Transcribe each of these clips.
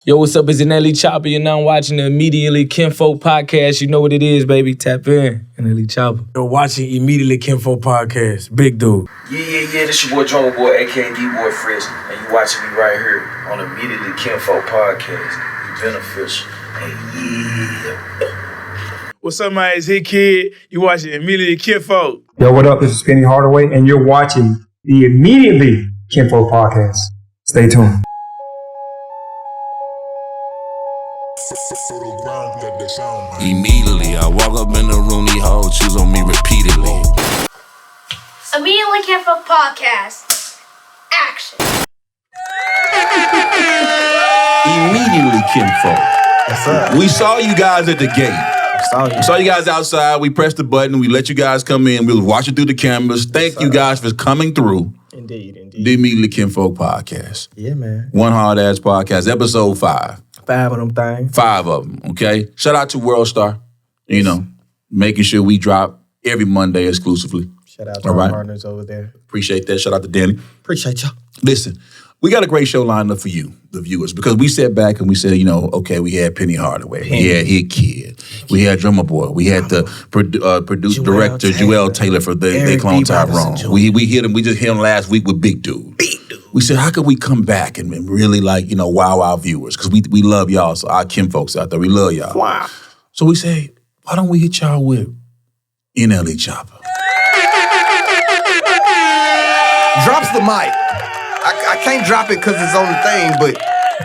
Yo, what's up? It's NLE CHOPPA. You're now watching the Immediately Kinfolk Podcast. You know what it is, baby. Tap in. NLE CHOPPA. You're watching Immediately Kinfolk Podcast. Big dude. Yeah. This your boy Drummer Boy, a.k.a. D-Boy Fresh, and you watching me right here on Immediately Kinfolk Podcast. You beneficial. And yeah. What's up, my It's Hit Kid? You watching Immediately Kinfolk. Yo, what up? This is Penny Hardaway, and you're watching the Immediately Kinfolk Podcast. Stay tuned. Immediately, I walk up in the room, these hoes choose on me repeatedly. Immediately Kinfolk Podcast. Action. Immediately, Kinfolk. We saw you guys at the gate. We saw you guys outside. We pressed the button. We let you guys come in. We was watching through the cameras. Thank you guys for coming through. Indeed. The Immediately Kinfolk Podcast. Yeah, man. One Hard Ass Podcast, episode 5. 5 of them things. 5 of them, okay? Shout out to World Star, you know, making sure we drop every Monday exclusively. Shout out to our partners over there. Appreciate that. Shout out to Danny. Appreciate y'all. Listen, we got a great show lined up for you, the viewers, because we sat back and we said, you know, okay, we had Penny Hardaway, we had Hit Kid, we had Drummer Boy, we had the director Joel Taylor for They Clone Tyrone. We hit him. We just hit him last week with Big Dude. We said, how could we come back and really wow our viewers? Because we love y'all, so our kinfolks out there, we love y'all. Wow. So we say, why don't we hit y'all with NLE CHOPPA? Drops the mic. I can't drop it because it's on the thing, but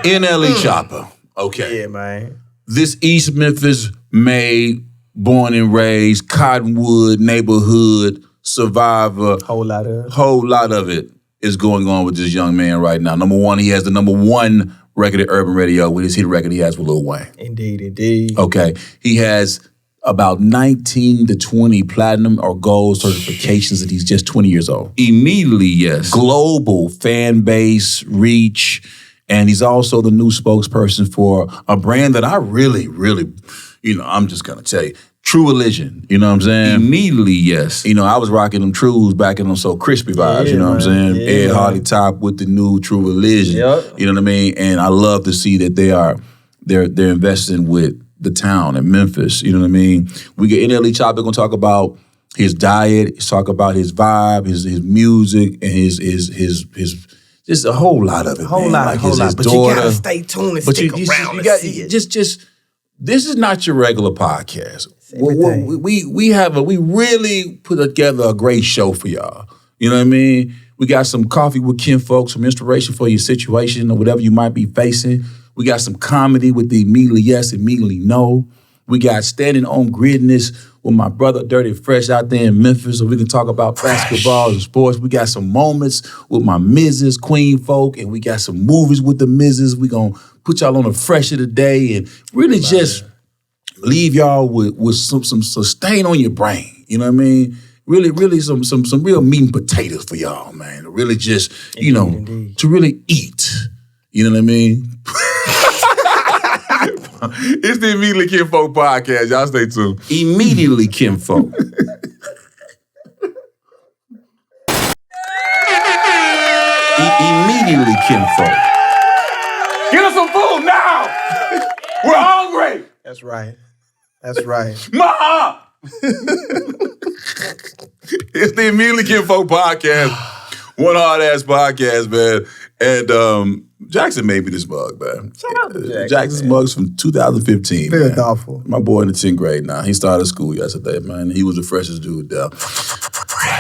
NLE CHOPPA. Okay. Yeah, man. This East Memphis made, born and raised, Cottonwood neighborhood survivor. Whole lot of it is going on with this young man right now. Number one, he has the number 1 record at Urban Radio with his hit record he has with Lil Wayne. Indeed. Okay. He has about 19 to 20 platinum or gold certifications, and he's just 20 years old. Immediately, yes. Global fan base, reach, and he's also the new spokesperson for a brand that I really, I'm just gonna tell you, True Religion, you know what I'm saying? Immediately, yes. You know, I was rocking them Trues back in them So Crispy vibes, you know what I'm saying? Yeah, Ed Hardy top with the new True Religion, Yep. you know what I mean? And I love to see that they're investing with the town in Memphis, you know what I mean? We get NLE CHOPPA gonna talk about his diet, talk about his vibe, his music, and his just a whole lot of it. whole lot. But daughter. you gotta stay tuned and stick around and see it. Just this is not your regular podcast. everything. We really put together a great show for y'all. You know what I mean? We got some coffee with kinfolk, some inspiration for your situation or whatever you might be facing. We got some comedy with the Immediately Yes, Immediately No. We got standing on Grizzness with my brother Dirty Fresh out there in Memphis, so we can talk about basketball and sports. We got some moments with my Mrs. Queen Folk, and we got some movies with the Mrs. We gonna put y'all on the fresh of the day and really just leave y'all with some sustain on your brain. You know what I mean? Really some real meat and potatoes for y'all, man. To really just, to really eat. You know what I mean? It's the Immediately Kinfolk Podcast. Y'all stay tuned. Immediately Kinfolk. Immediately Kinfolk. Get us some food now. We're hungry. That's right. Ma! It's the Immediately Kinfolk Podcast. One hard ass podcast, man. And Jackson made me this mug, man. Shout out to Jackson. Jackson's mug's from 2015. Very man. thoughtful. My boy in the 10th grade now. He started school yesterday, man. He was the freshest dude there.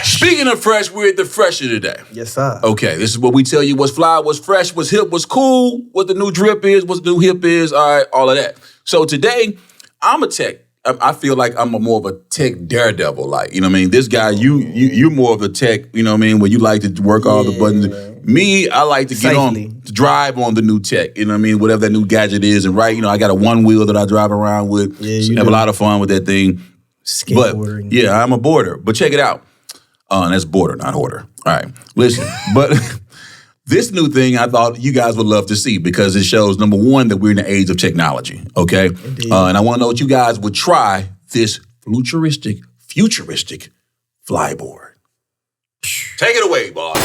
Speaking of fresh, we're at the fresher today. Yes, sir. Okay, this is what we tell you what's fly, what's fresh, what's hip, what's cool, what the new drip is, what the new hip is, all right, all of that. So today, I'm a tech. I feel like I'm more of a tech daredevil. Like, you know what I mean? This guy, you're more of a tech, you know what I mean, where you like to work all the buttons. Man. Me, I like to get on, to drive on the new tech, you know what I mean? Whatever that new gadget is. And right, I got a one wheel that I drive around with. Yeah, have a lot of fun with that thing. Skateboarding. But yeah, I'm a boarder. But check it out. That's border, not order. All right, listen. But this new thing I thought you guys would love to see because it shows, number one, that we're in the age of technology, okay? And I want to know what you guys would try this futuristic flyboard. Take it away, boss.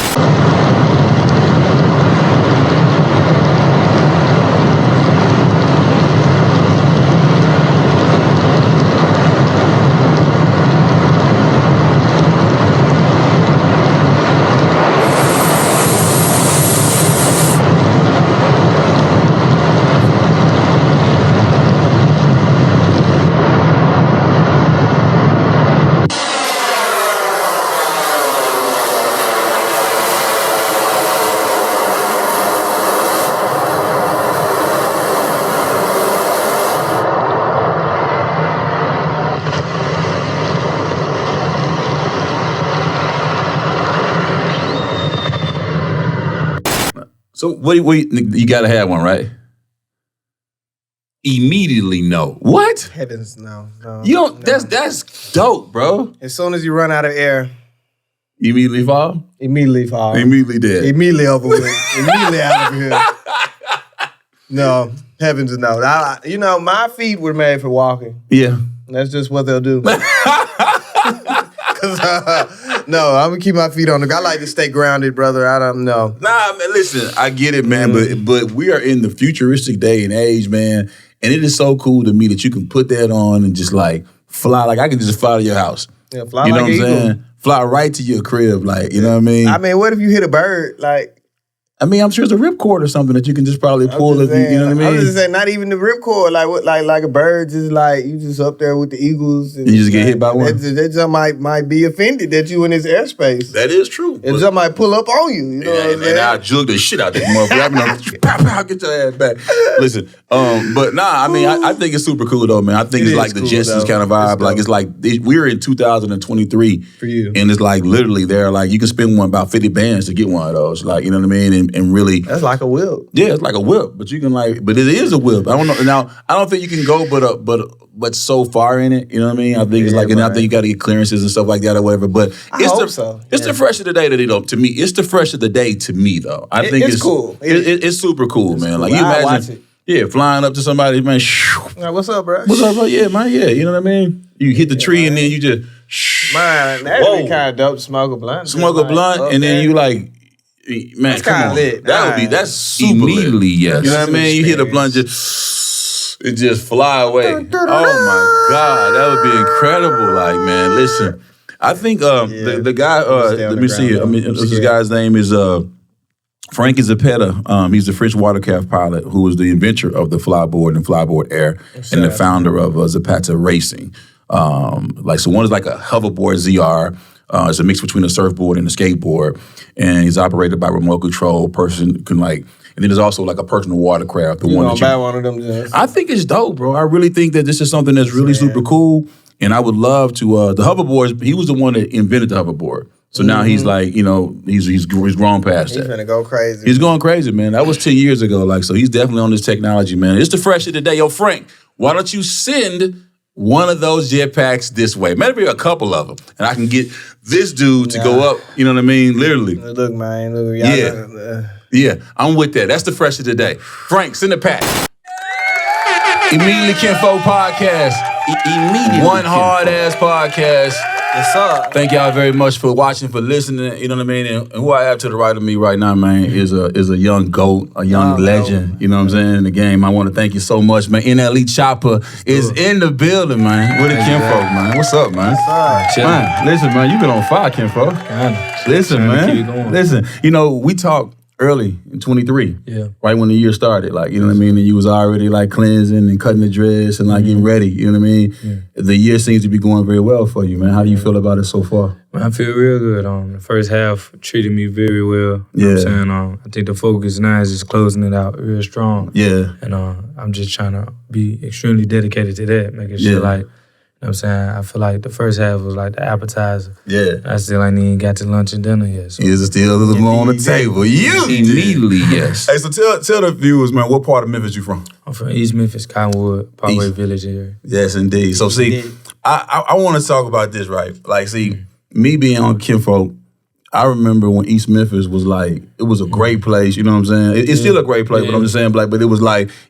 So what you gotta have one, right? Immediately no. What? Heavens, no. You don't. No. That's dope, bro. As soon as you run out of air, Immediately fall. immediately fall. Immediately dead. Immediately over with. Immediately out of here. No, heavens no. My feet were made for walking. Yeah. That's just what they'll do. No, I'm gonna keep my feet on the. I like to stay grounded, brother. I don't know. Nah, man, listen, I get it, man, but we are in the futuristic day and age, man, and it is so cool to me that you can put that on and just like fly. Like I can just fly to your house. Yeah, fly you know like what I'm an eagle. saying? Fly right to your crib, like, you know what I mean? I mean, what if you hit a bird? Like, I'm sure it's a ripcord or something that you can just probably pull. You know what I mean? I'm just saying, not even the ripcord. Like a bird, just like you just up there with the eagles, and you just get hit by one. That just might be offended that you in his airspace. That is true. And just might pull up on you. You know what I'm saying? And I'll jug the shit out that motherfucker. Pow, get your ass back. Listen, but nah, I mean, I think it's super cool though, man. I think it's like the Jetsons kind of vibe. Like it's like we're in 2023 for you, and it's like literally there. Like you can spend about 50 bands to get one of those. Like you know what I mean, and really. That's like a whip. Yeah, it's like a whip, but you can but it is a whip. I don't know. Now, I don't think you can go but so far in it. You know what I mean? I think it's like, and I think you got to get clearances and stuff like that or whatever. But it's the fresh of the day that to me. It's the fresh of the day to me though. I think it's cool. It's super cool, man. Cool. Like you imagine, flying up to somebody, man. Like, what's up, bro? What's up, bro? Yeah, man. Yeah, you know what I mean. You hit the tree and then you just. Man, that'd be kind of dope to smoke a blunt. Smoke a blunt and then you like. Man, that's come on. Lit. That's super immediately lit. Yes. You know what I mean? You hit a blunt, it just fly away. Oh my God, that would be incredible. Like, man, listen, I think the guy. Let me see. This guy's name is Frank Zapata. He's the French watercraft pilot who was the inventor of the flyboard and flyboard air, and the founder of Zapata Racing. So one is like a hoverboard ZR. It's a mix between a surfboard and a skateboard, and he's operated by remote control. Person can and then there's also like a personal watercraft. You gonna buy one of them? Just? I think it's dope, bro. I really think that this is something that's really super cool, and I would love to. The hoverboards. He was the one that invented the hoverboard, so now he's like, he's grown past that. He's gonna go crazy. He's going crazy, man. That was 10 years ago, so he's definitely on this technology, man. It's the fresh of the day, yo, Frank. Why don't you send one of those jetpacks this way? Maybe a couple of them. And I can get this dude to go up, you know what I mean? Literally. Look, man. Look, Yeah, I'm with that. That's the fresh of the day. Frank, send a pack. Immediately Kinfolk Podcast. Immediately One hard-ass podcast. What's up? Thank y'all very much for watching, for listening, you know what I mean? And who I have to the right of me right now, man, is a young GOAT, a young legend, you know what I'm saying, in the game. I want to thank you so much, man. NLE CHOPPA is in the building, man. With the Kinfolk, man. What's up, man? What's up? Man, listen, man, you've been on fire, Kinfolk. Listen, man. Listen, we talked early in 23, right when the year started, you know what I mean? And you was already cleansing and cutting the dress and getting ready, you know what I mean? Yeah. The year seems to be going very well for you, man. How do you feel about it so far? Man, I feel real good. The first half treated me very well. You know what I'm saying? I think the focus now is just closing it out real strong. Yeah. And I'm just trying to be extremely dedicated to that, making sure you know what I'm saying? I feel like the first half was like the appetizer. Yeah. I still ain't even got to lunch and dinner yet. So. Is it still a little more on the table? You immediately, yes. Hey, so tell the viewers, man, what part of Memphis you from? I'm from East Memphis, Cottonwood, Parkway Village area. Yes, indeed. So see, I want to talk about this, right? Me being on Kinfolk, I remember when East Memphis was it was a great place, you know what I'm saying? It's still a great place, but I'm just saying, but it was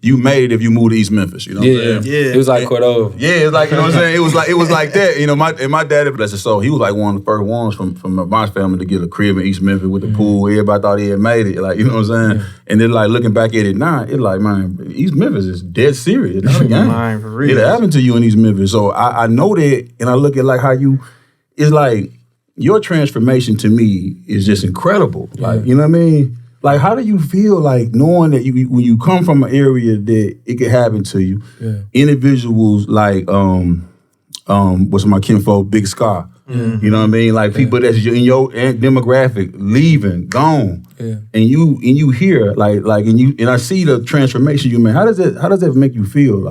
you made it if you moved to East Memphis, you know what I'm saying? Yeah. It was like Cordova. Yeah, it's you know what I'm saying? It was like that, you know, my dad, bless his soul, he was one of the first ones from my family to get a crib in East Memphis with the pool. Everybody thought he had made it, you know what I'm saying? And then looking back at it now, it's man, East Memphis is dead serious. It's not a game. For real. It happened to you in East Memphis. So I know that, and I look at how you, it's your transformation to me is just incredible. You know what I mean? How do you feel knowing that when you come from an area that it could happen to you? Yeah. Individuals what's my kinfolk, Big Scar. Mm-hmm. You know what I mean? People that's in your demographic leaving, gone. Yeah. And you hear and I see the transformation you made. How does that make you feel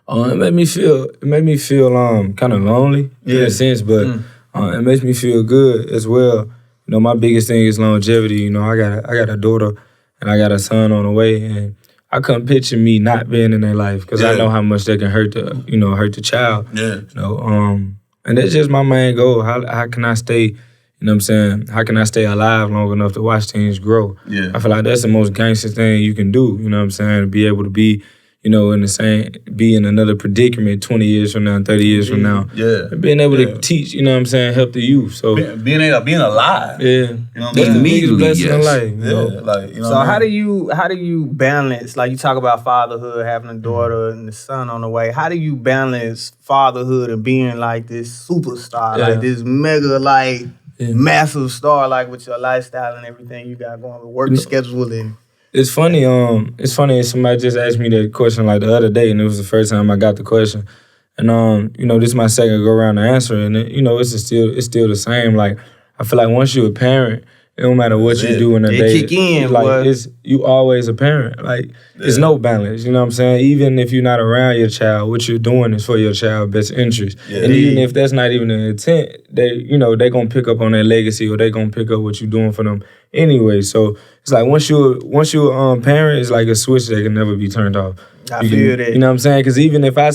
It made me feel kind of lonely in a sense, but it makes me feel good as well. My biggest thing is longevity. I got a daughter and I got a son on the way, and I couldn't picture me not being in their life because I know how much they can hurt the child. Yeah. And that's just my main goal. How can I stay, you know what I'm saying? How can I stay alive long enough to watch things grow? Yeah. I feel like that's the most gangster thing you can do, you know what I'm saying? To be able to be, be in another predicament 20 years from now, 30 years from now. Yeah. And being able to teach, you know what I'm saying, help the youth. So being alive. Yeah. You know what I'm That's the saying? biggest blessing in life. So how do you balance, like you talk about fatherhood, having a daughter and a son on the way, how do you balance fatherhood and being like this superstar, like this mega, massive star, like with your lifestyle and everything you got going, with work schedule and... It's funny. Somebody just asked me that question like the other day, and it was the first time I got the question. And this is my second go around to answer, and it's still the same. Like I feel like once you're a parent, it don't matter what you do in a day. Kick in, you always a parent. Like there's no balance. You know what I'm saying? Even if you're not around your child, what you're doing is for your child's best interest. Yeah. And even if that's not even the intent, they gonna pick up on their legacy or they gonna pick up what you're doing for them anyway. So it's like once you're a parent, it's like a switch that can never be turned off. I feel that. You know what I'm saying? Because even if I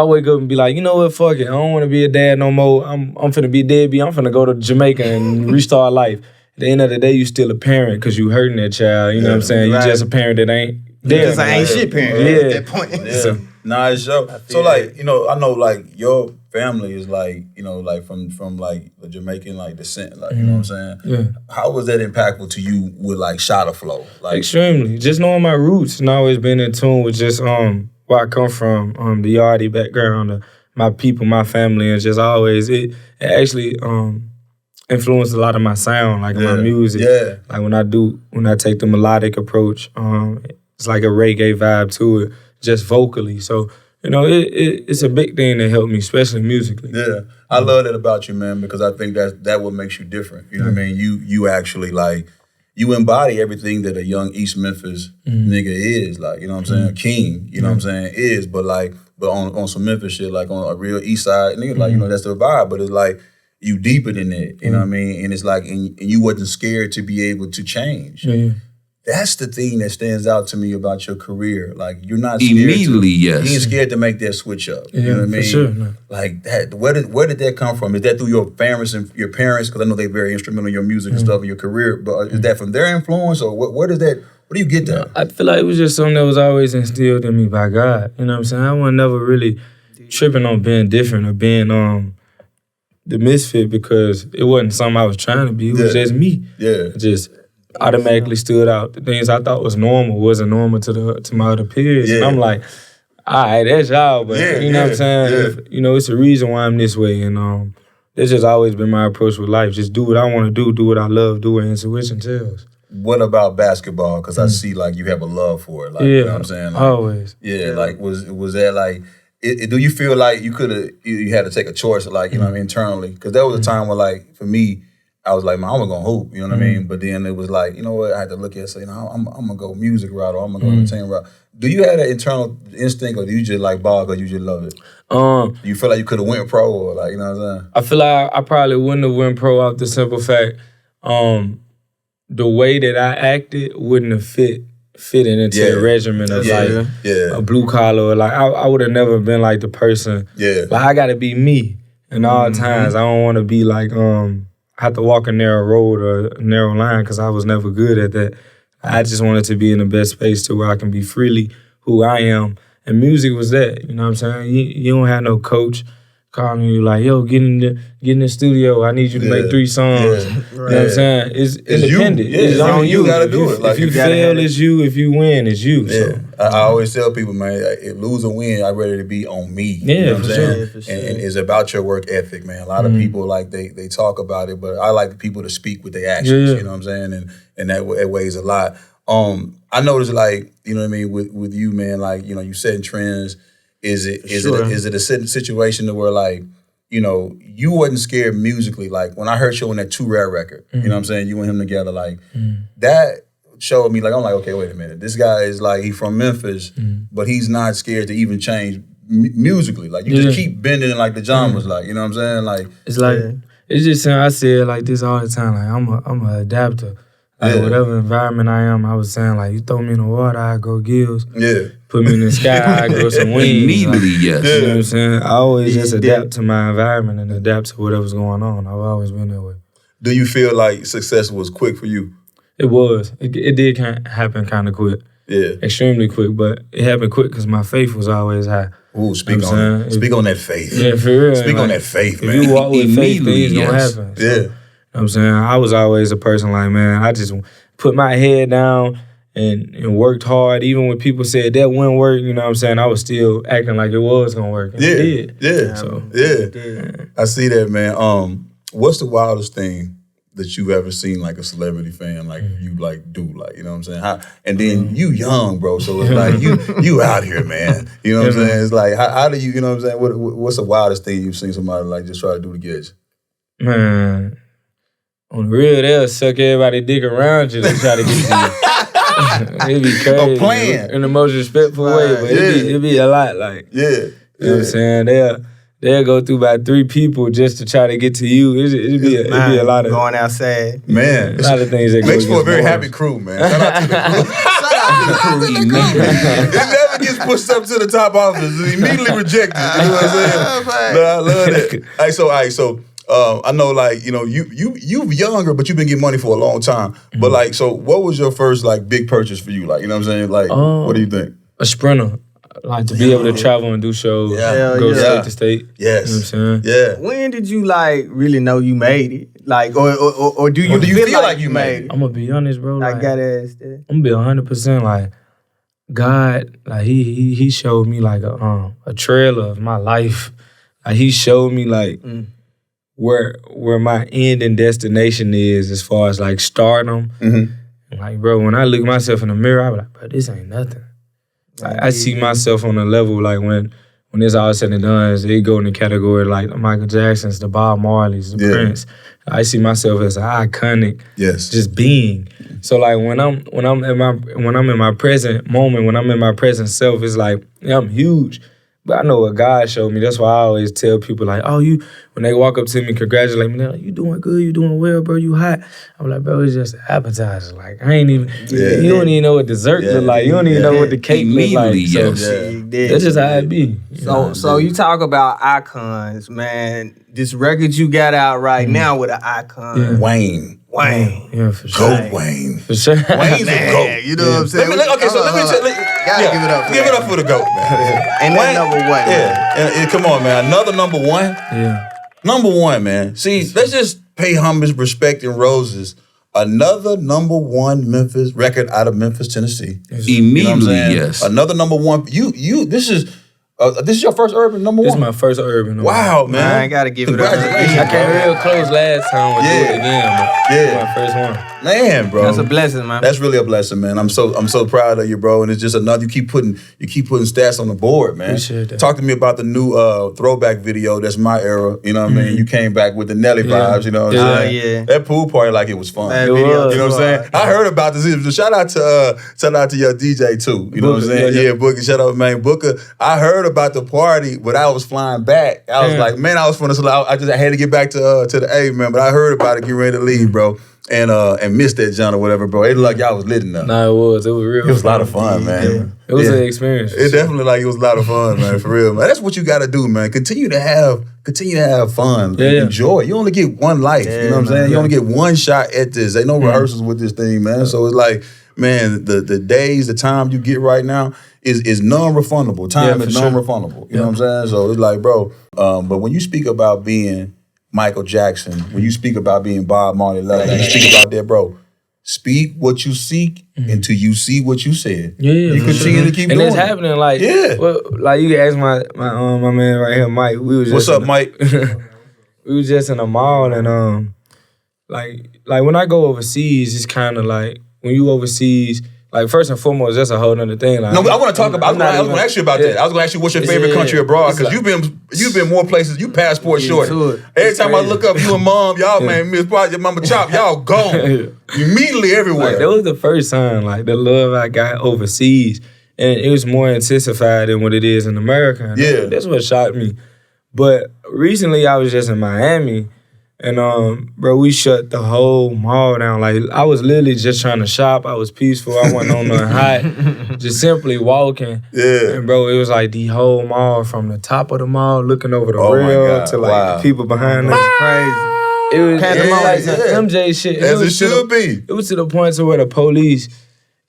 wake up and be like, you know what, fuck it, I don't want to be a dad no more. I'm finna be deadbeat. I'm finna go to Jamaica and restart life. At the end of the day, you still a parent because you hurting that child. You know what I'm saying? You just a parent that ain't there. Because I ain't shit parent at that point. Yeah. It's so like, I know like your family is like, like from like the Jamaican like descent, like, you know what I'm saying? Yeah. How was that impactful to you with like Shoutout flow? Like extremely. Just knowing my roots and always been in tune with just where I come from, the Yardie background, my people, my family, and just always it actually influenced a lot of my sound, like my music. Yeah. Like when I take the melodic approach, it's like a reggae vibe to it, just vocally. So, it's a big thing that helped me, especially musically. Yeah. I love that about you, man, because I think that what makes you different. You know what I mean? You actually like you embody everything that a young East Memphis nigga is, like, you know what I'm saying? King, you know what I'm saying, is, but on some Memphis shit, like on a real East Side nigga, like, that's the vibe, but it's like, you deeper than that, you know what I mean? And it's like, and you wasn't scared to be able to change. Yeah. That's the thing that stands out to me about your career. Like, you're not scared Immediately, yes. You ain't scared to make that switch up. Yeah, you know what I mean? For sure. No. Like that, where did that come from? Is that through your parents and your parents? Because I know they're very instrumental in your music and stuff and your career. But is that from their influence, or where does that? Where do you get that? I feel like it was just something that was always instilled in me by God. You know what I'm saying? I was never really tripping on being different or being the misfit because it wasn't something I was trying to be. It was just me. Yeah. It just automatically stood out. The things I thought was normal wasn't normal to my other peers. Yeah. And I'm like, all right, that's y'all, but you know what I'm saying? Yeah. If, it's a reason why I'm this way. And that's just always been my approach with life. Just do what I want to do what I love, do what intuition tells. What about basketball? Because I see like you have a love for it. Like, you know what I'm saying? Like, always. Yeah, like was that like, do you feel like you had to take a choice, like, you know what I mean, internally? Because there was a time where, like, for me, I was like, man, I'm gonna hoop, you know what I mean? But then it was like, you know what, I had to look at it and say, I'm gonna go music route or I'm gonna go entertainment route. Do you have that internal instinct, or do you just like ball because you just love it? Do you feel like you could have went pro, or like, you know what I'm saying? I feel like I probably wouldn't have went pro off the simple fact, the way that I acted wouldn't have fitting into the regimen of a blue collar. Or like I would have never been like the person. Yeah. Like I gotta be me in all times. I don't want to be like have to walk a narrow road or a narrow line because I was never good at that. I just wanted to be in the best space to where I can be freely who I am. And music was that, you know what I'm saying? You don't have no coach calling you like, yo, get in the studio. I need you to make 3 songs. Yeah. You know what I'm saying? It's independent. You. It's on you. You gotta do it. Like, if you fail, it's you. If you win, it's you. Yeah. So. I always tell people, man, if lose or win, I'd rather it be on me. Yeah, you know what I'm saying? Sure. For sure. And it's about your work ethic, man. A lot of people, like, they talk about it, but I like the people to speak with their actions, you know what I'm saying? And that weighs a lot. I noticed, like, you know what I mean, with you, man, like, you know, you setting trends. Is it a situation to where, like, you know, you wasn't scared musically? Like, when I heard you on that 2 Rare record, you know what I'm saying, you and him together, like, that showed me, like, I'm like, okay, wait a minute. This guy is, like, he's from Memphis, but he's not scared to even change musically. Like, you just keep bending in, like, the genres, like, you know what I'm saying? Like, it's like, it's just, I say it like this all the time, like, I'm a adapter. Like whatever environment I am, I was saying like, you throw me in the water, I go gills. Yeah. Put me in the sky, I grow some wings. Immediately, yes. You know what I'm saying? I always just adapt to my environment and adapt to whatever's going on. I've always been that way. Do you feel like success was quick for you? It was. It did happen kind of quick. Yeah. Extremely quick, but it happened quick because my faith was always high. Ooh, speak You know on what I'm it. saying? Speak on that faith. Yeah, for real. Speak on like, that faith, if man. you walk with faith, Immediately, things gonna yes. happen. So, Yeah. you know what I'm saying? I was always a person like, man, I just put my head down and worked hard. Even when people said that wouldn't work, you know what I'm saying? I was still acting like it was gonna work. And Yeah. it did. Yeah. So, Yeah. I see that, man. What's the wildest thing that you ever seen like a celebrity fan like you like do, like, you know what I'm saying? And then you young, bro, so it's like you out here, man. You know what I'm saying? It's like how do you know what I'm saying? What's the wildest thing you've seen somebody like just try to do to get you? man, on the real, they'll suck everybody dick around you to try to get you. It'd be crazy. plan. In the most respectful way, but it'd be a lot like, Yeah. you know what I'm saying? They'll go through about 3 people just to try to get to you. It'd be a lot of going outside. Man. a lot of things that go Makes for a against very morals. happy crew, man. Shout out to the crew. Shout out to the crew. It never gets pushed up to the top office. It's immediately rejected. You know what I'm saying? No, I love that. All right, so I know, like, you know, you younger, but you've been getting money for a long time. But like, so what was your first like big purchase for you? Like, you know what I'm saying? Like, what do you think? A sprinter. Like to be able to travel and do shows, go state to state. Yes. You know what I'm saying? Yeah. When did you like really know you made it? Like, or do you feel like you made it? I'm gonna be honest, bro. I Like, gotta ask that. I'm gonna be 100% like God. Like he showed me like a trailer of my life. Like he showed me like where my end and destination is as far as like stardom. Mm-hmm. Like, bro, when I look at myself in the mirror, I be like, bro, this ain't nothing. Like, I see myself on a level like when it's all said and done, it go in the category like the Michael Jacksons, the Bob Marleys, the Prince. I see myself as an iconic, just being. So like when I'm in my present moment, when I'm in my present self, it's like I'm huge. But I know what God showed me. That's why I always tell people like, when they walk up to me, congratulate me, they're like, you doing good, you doing well, bro, you hot. I'm like, bro, it's just an appetizer. Like, I ain't even, you don't even know what dessert look like. You don't even know what the cake look like. Immediately, So, yes. that's just how it be. So you talk about icons, man. This record you got out right now with an icon. Wayne. Yeah, for sure. Goat Wayne. For sure. Wayne's a goat. You know what I'm saying? Let me Gotta give it up. Give it up for the GOAT, man. And that number one. Yeah. And come on, man. Another number one. Yeah. Number one, man. See, let's just pay homage, respect, and roses. Another number one Memphis record out of Memphis, Tennessee. Immediately, yes. Another number one. This is your first urban number one? This is my first urban. Wow, man. I gotta give it up. Congratulations. I came real close last time with it again, but this is my first one. Man, bro. That's a blessing, man. That's really a blessing, man. I'm so proud of you, bro. And it's just another, you keep putting stats on the board, man. Appreciate that. Talk to me about the new throwback video. That's my era. You know what I mean? You came back with the Nelly vibes, you know what I'm saying? Yeah. That pool party like it was fun. That It video, was. You know what I'm saying? I heard about this. Shout out to your DJ too. You know what I'm Booker, saying? yeah. Yeah, Booker. Shout out, man. Booker. I heard about the party, but I was flying back. I was like, man, I was from the. I had to get back to the A, man. But I heard about it, getting ready to leave, bro. And missed that John or whatever, bro. It looked like y'all was lit enough. Nah, it was real. It was a lot of fun, man. It was an experience. It definitely like it was a lot of fun, man. For real, man. That's what you got to do, man. Continue to have fun. Yeah. Enjoy. You only get one life. You know what I'm saying? You only get one shot at this. Ain't no rehearsals with this thing, man. So it's like, man, the days, the time you get right now is non-refundable. Time is non-refundable. You know what I'm saying? So it's like, bro. But when you speak about being Michael Jackson, when you speak about being Bob Marley, you speak about that, bro. Speak what you seek until you see what you said. Yeah, you for continue sure. to keep and doing it's happening. Like, well, like you can ask my man right here, Mike. We was What's just up, Mike? We was just in a mall, and like when I go overseas, it's kind of like when you overseas. Like, first and foremost, that's a whole nother thing. Like, No, I want to talk about. I was going to ask you about that. I was going to ask you what's your favorite country abroad, because you've been more places. You passport short. Every time I look up you and mom, y'all man, Miss your Mama Chop, y'all gone immediately everywhere. Like, that was the first time, like the love I got overseas, and it was more intensified than what it is in America. And that's what shocked me. But recently, I was just in Miami. And bro, we shut the whole mall down. Like I was literally just trying to shop. I was peaceful. I wasn't on nothing hot. Just simply walking. Yeah. And bro, it was like the whole mall from the top of the mall looking over the Oh my rail God. to like Wow. the people behind us. Crazy. It was like some yeah. MJ shit. As it was to should the- be. It was to the point to where the police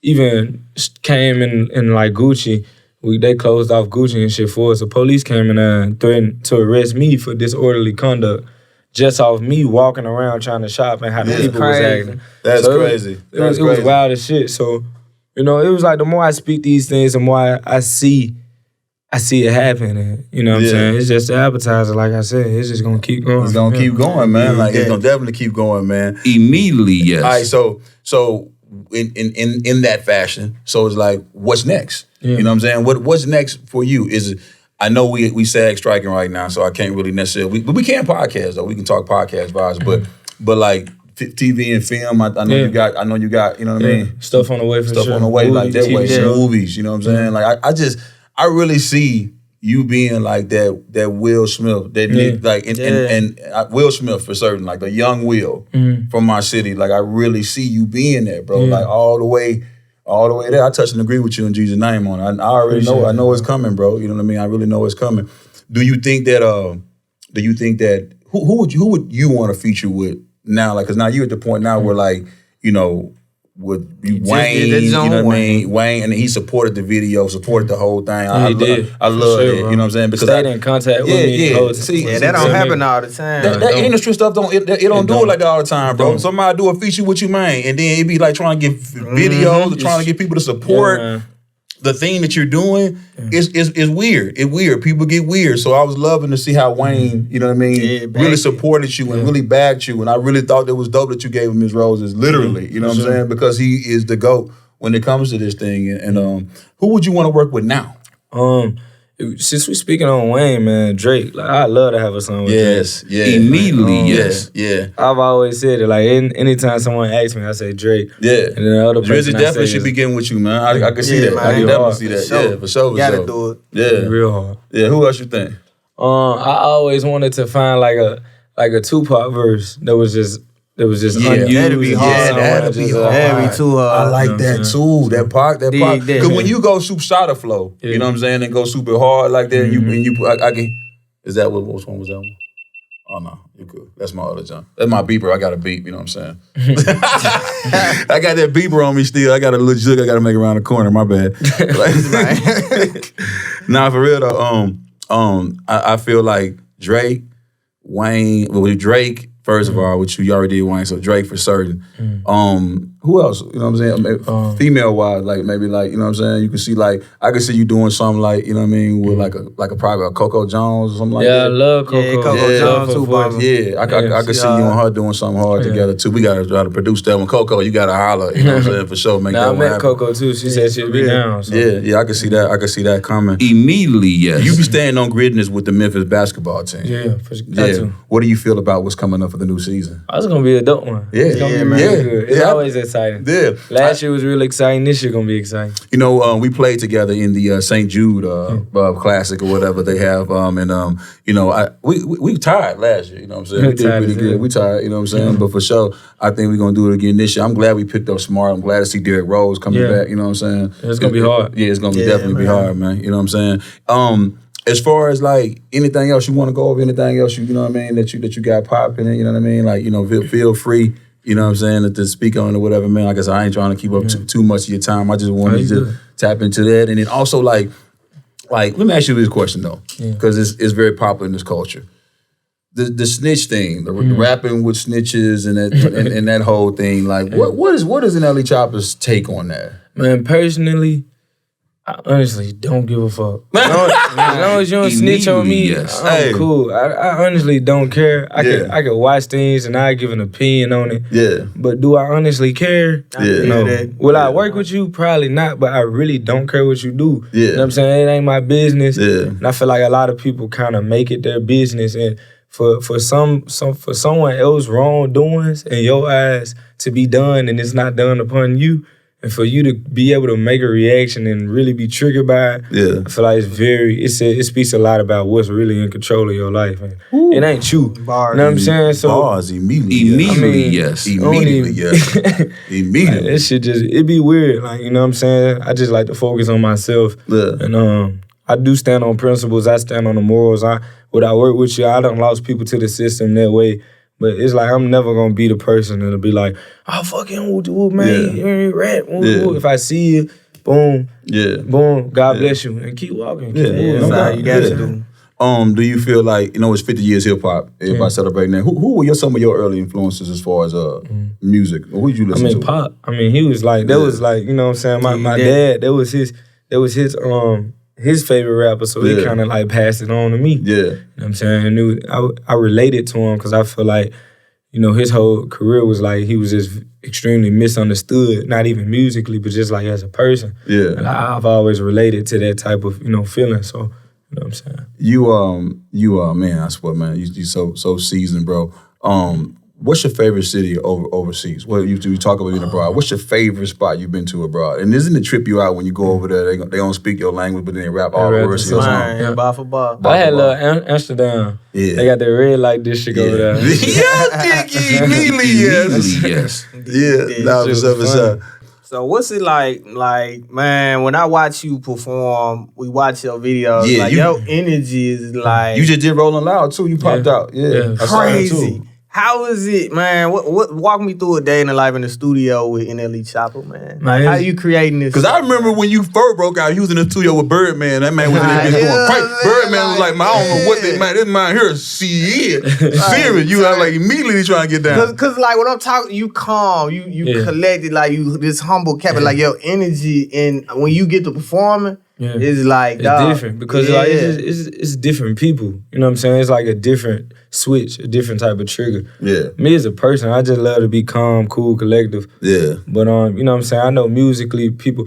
even came in like Gucci. They closed off Gucci and shit for us. The police came in and threatened to arrest me for disorderly conduct just off me walking around trying to shop and how the people was acting. That's So crazy. It was wild as shit. So, you know, it was like the more I speak these things, the more I see it happening. You know what I'm saying? It's just the appetizer, like I said. It's just gonna keep going. It's gonna keep going, man. Like it's gonna definitely keep going, man. Immediately, yes. All right, so in that fashion, so it's like, what's next? Yeah. You know what I'm saying? What's next for you? Is it? I know we SAG striking right now, so I can't really necessarily. But we can podcast though. We can talk podcast vibes, but like TV and film, I know you got. You know what I mean? Stuff on the way for Stuff sure. on the way, like that TV way. show. Movies, you know what I'm saying? Like I really see you being like that Will Smith, and Will Smith for certain, like the young Will from my city. Like I really see you being there, bro. Like all the way there. I touch and agree with you in Jesus' name on it. I already know. I know it's coming, bro. You know what I mean? I really know it's coming. Do you think that? Who would you want to feature with now? Like, cause now you're at the point now where like, you know, with Wayne, you know what I mean? Wayne, and he supported the video, supported the whole thing. I love it. Bro. You know what I'm saying? Because Stayed in contact with me. That don't happen all the time. that industry stuff don't do it like that all the time, bro. Somebody do a feature with you, man, and then it be like trying to get videos, or trying to get people to support the thing that you're doing. Is weird. It's weird. People get weird. So I was loving to see how Wayne, you know what I mean, really supported you and really backed you. And I really thought it was dope that you gave him his roses, literally. You know what I'm saying? Because he is the GOAT when it comes to this thing. And who would you want to work with now? Since we speaking on Wayne, man, Drake, like I'd love to have a song with Drake. Immediately, yes. Yeah. I've always said it. Like anytime someone asks me, I say Drake. Yeah. And then the other person Drizzy I definitely say should is be getting with you, man. I can see that. man, I can real definitely hard. see that. For sure. Yeah, for sure. You gotta do it. Yeah. real hard. Yeah. Who else you think? I always wanted to find like a Tupac verse that was just unused. that'd be hard. Yeah, that'd be hard. That'd be too hard. I like that too. That part. Dig that. Because when you go super shot of flow, you know what I'm saying, and go super hard like that, and you I can. Is that which one was that one? Oh no, you could. That's my other jump. That's my beeper. I got a beep. You know what I'm saying? I got that beeper on me still. I got a little jug I got to make around the corner. My bad. Nah, for real though. I feel like Drake, Wayne, with Drake. First of all, which you already did Wayne, so Drake for certain. Who else? You know what I'm saying? Female wise, like maybe like, you know what I'm saying? You can see like, I can see you doing something like, you know what I mean, with like a private Coco Jones or something like that. Yeah, I love Coco. Yeah, Coco Jones too, Bumpin. Yeah, I can see you and her doing something hard together too. We gotta try to produce that one. Coco, you gotta holler, you know what I'm saying, for sure. Make that I one met happen. Coco too. She said she'd be down. So. Yeah, I can see that. I can see that coming. Immediately, yes. You be staying on Grizzness with the Memphis basketball team. Yeah, got to. What do you feel about what's coming up for the new season? Oh, it's gonna be a dope one. Yeah, It's gonna be man. really Yeah. good. It's Yeah. always exciting. Yeah. Last year was really exciting. This year gonna be exciting. You know, we played together in the St. Jude Classic or whatever they have, you know, we tied last year. You know what I'm saying? We did Tied pretty as good. hell. We tied. You know what I'm saying? But for sure, I think we're gonna do it again this year. I'm glad we picked up Smart. I'm glad to see Derrick Rose coming back. You know what I'm saying? It's gonna be hard. Yeah, it's gonna definitely be hard, man. You know what I'm saying? As far as like anything else you want to go over, anything else you know what I mean that you got popping, you know what I mean? Like, you know, feel free. You know what I'm saying? To speak on it or whatever, man. Like I said, I ain't trying to keep up too much of your time. I just wanted to tap into that. And then also, like, let me ask you this question, though. Because it's very popular in this culture. The snitch thing, the rapping with snitches and that, and that whole thing. Like, what is NLE CHOPPA's take on that? Man, personally, I honestly don't give a fuck. As long as you don't snitch on me, Yes. I'm cool. I honestly don't care. I could watch things and I give an opinion on it. Yeah. But do I honestly care? Yeah. No. Will I work with you? Probably not, but I really don't care what you do. Yeah. You know what I'm saying? It ain't my business. Yeah. And I feel like a lot of people kind of make it their business, and for someone else wrongdoings in your eyes to be done and it's not done upon you, And for you to be able to make a reaction and really be triggered by it, I feel like it speaks a lot about what's really in control of your life. And it ain't you. Bars. You know what I'm saying? So Bars immediately. Immediately, yes. Immediately, yes. Immediately. Like, that shit it be weird. Like, you know what I'm saying? I just like to focus on myself. Yeah. And I do stand on principles. I stand on the morals. When I work with you, I done lost people to the system that way. But it's like I'm never gonna be the person that'll be like, oh fucking woo, man, you ain't rap. Woo. If I see you, boom, boom, God bless you, and keep walking. Keep moving. That's how you got to do. Do you feel like, it's 50 years hip hop, everybody celebrating that. Who were some of your early influences as far as music? Or who did you listen to? Pop. He was like, that was like, you know what I'm saying? My dad, that was his favorite rapper, so he kind of like passed it on to me. Yeah. You know what I'm saying? I related to him because I feel like, his whole career was like he was just extremely misunderstood, not even musically, but just like as a person. Yeah. And I've always related to that type of, feeling, so, you know what I'm saying? You man, I swear, man, you so seasoned, bro. What's your favorite city overseas? Well, you talk about being abroad. What's your favorite spot you've been to abroad? And isn't it trip you out when you go over there? They don't speak your language, but then they rap all the words. Bar for bar. I had Amsterdam. Yeah. They got that red light district over there. Immediately, yes. Yeah, what's up. So what's it like, man, when I watch you perform, we watch your videos, your energy is like... You just did Rolling Loud, too. You popped out. Yeah. Crazy. How is it, man? What walk me through a day in the life in the studio with NLE CHOPPA, man? Like, how you creating this? Because I remember when you first broke out, he was in the studio with Birdman. That man was in there going crazy. Birdman was like, man, I don't know what this man here is. Serious. You are like immediately trying to get down. Because like when I'm talking, you calm, you collected, like you this humble cap, like your energy, and when you get to performing, it's like it's different because like it's different people. You know what I'm saying? It's like a different switch, a different type of trigger. Yeah. Me as a person, I just love to be calm, cool, collective. Yeah. But you know what I'm saying? I know musically people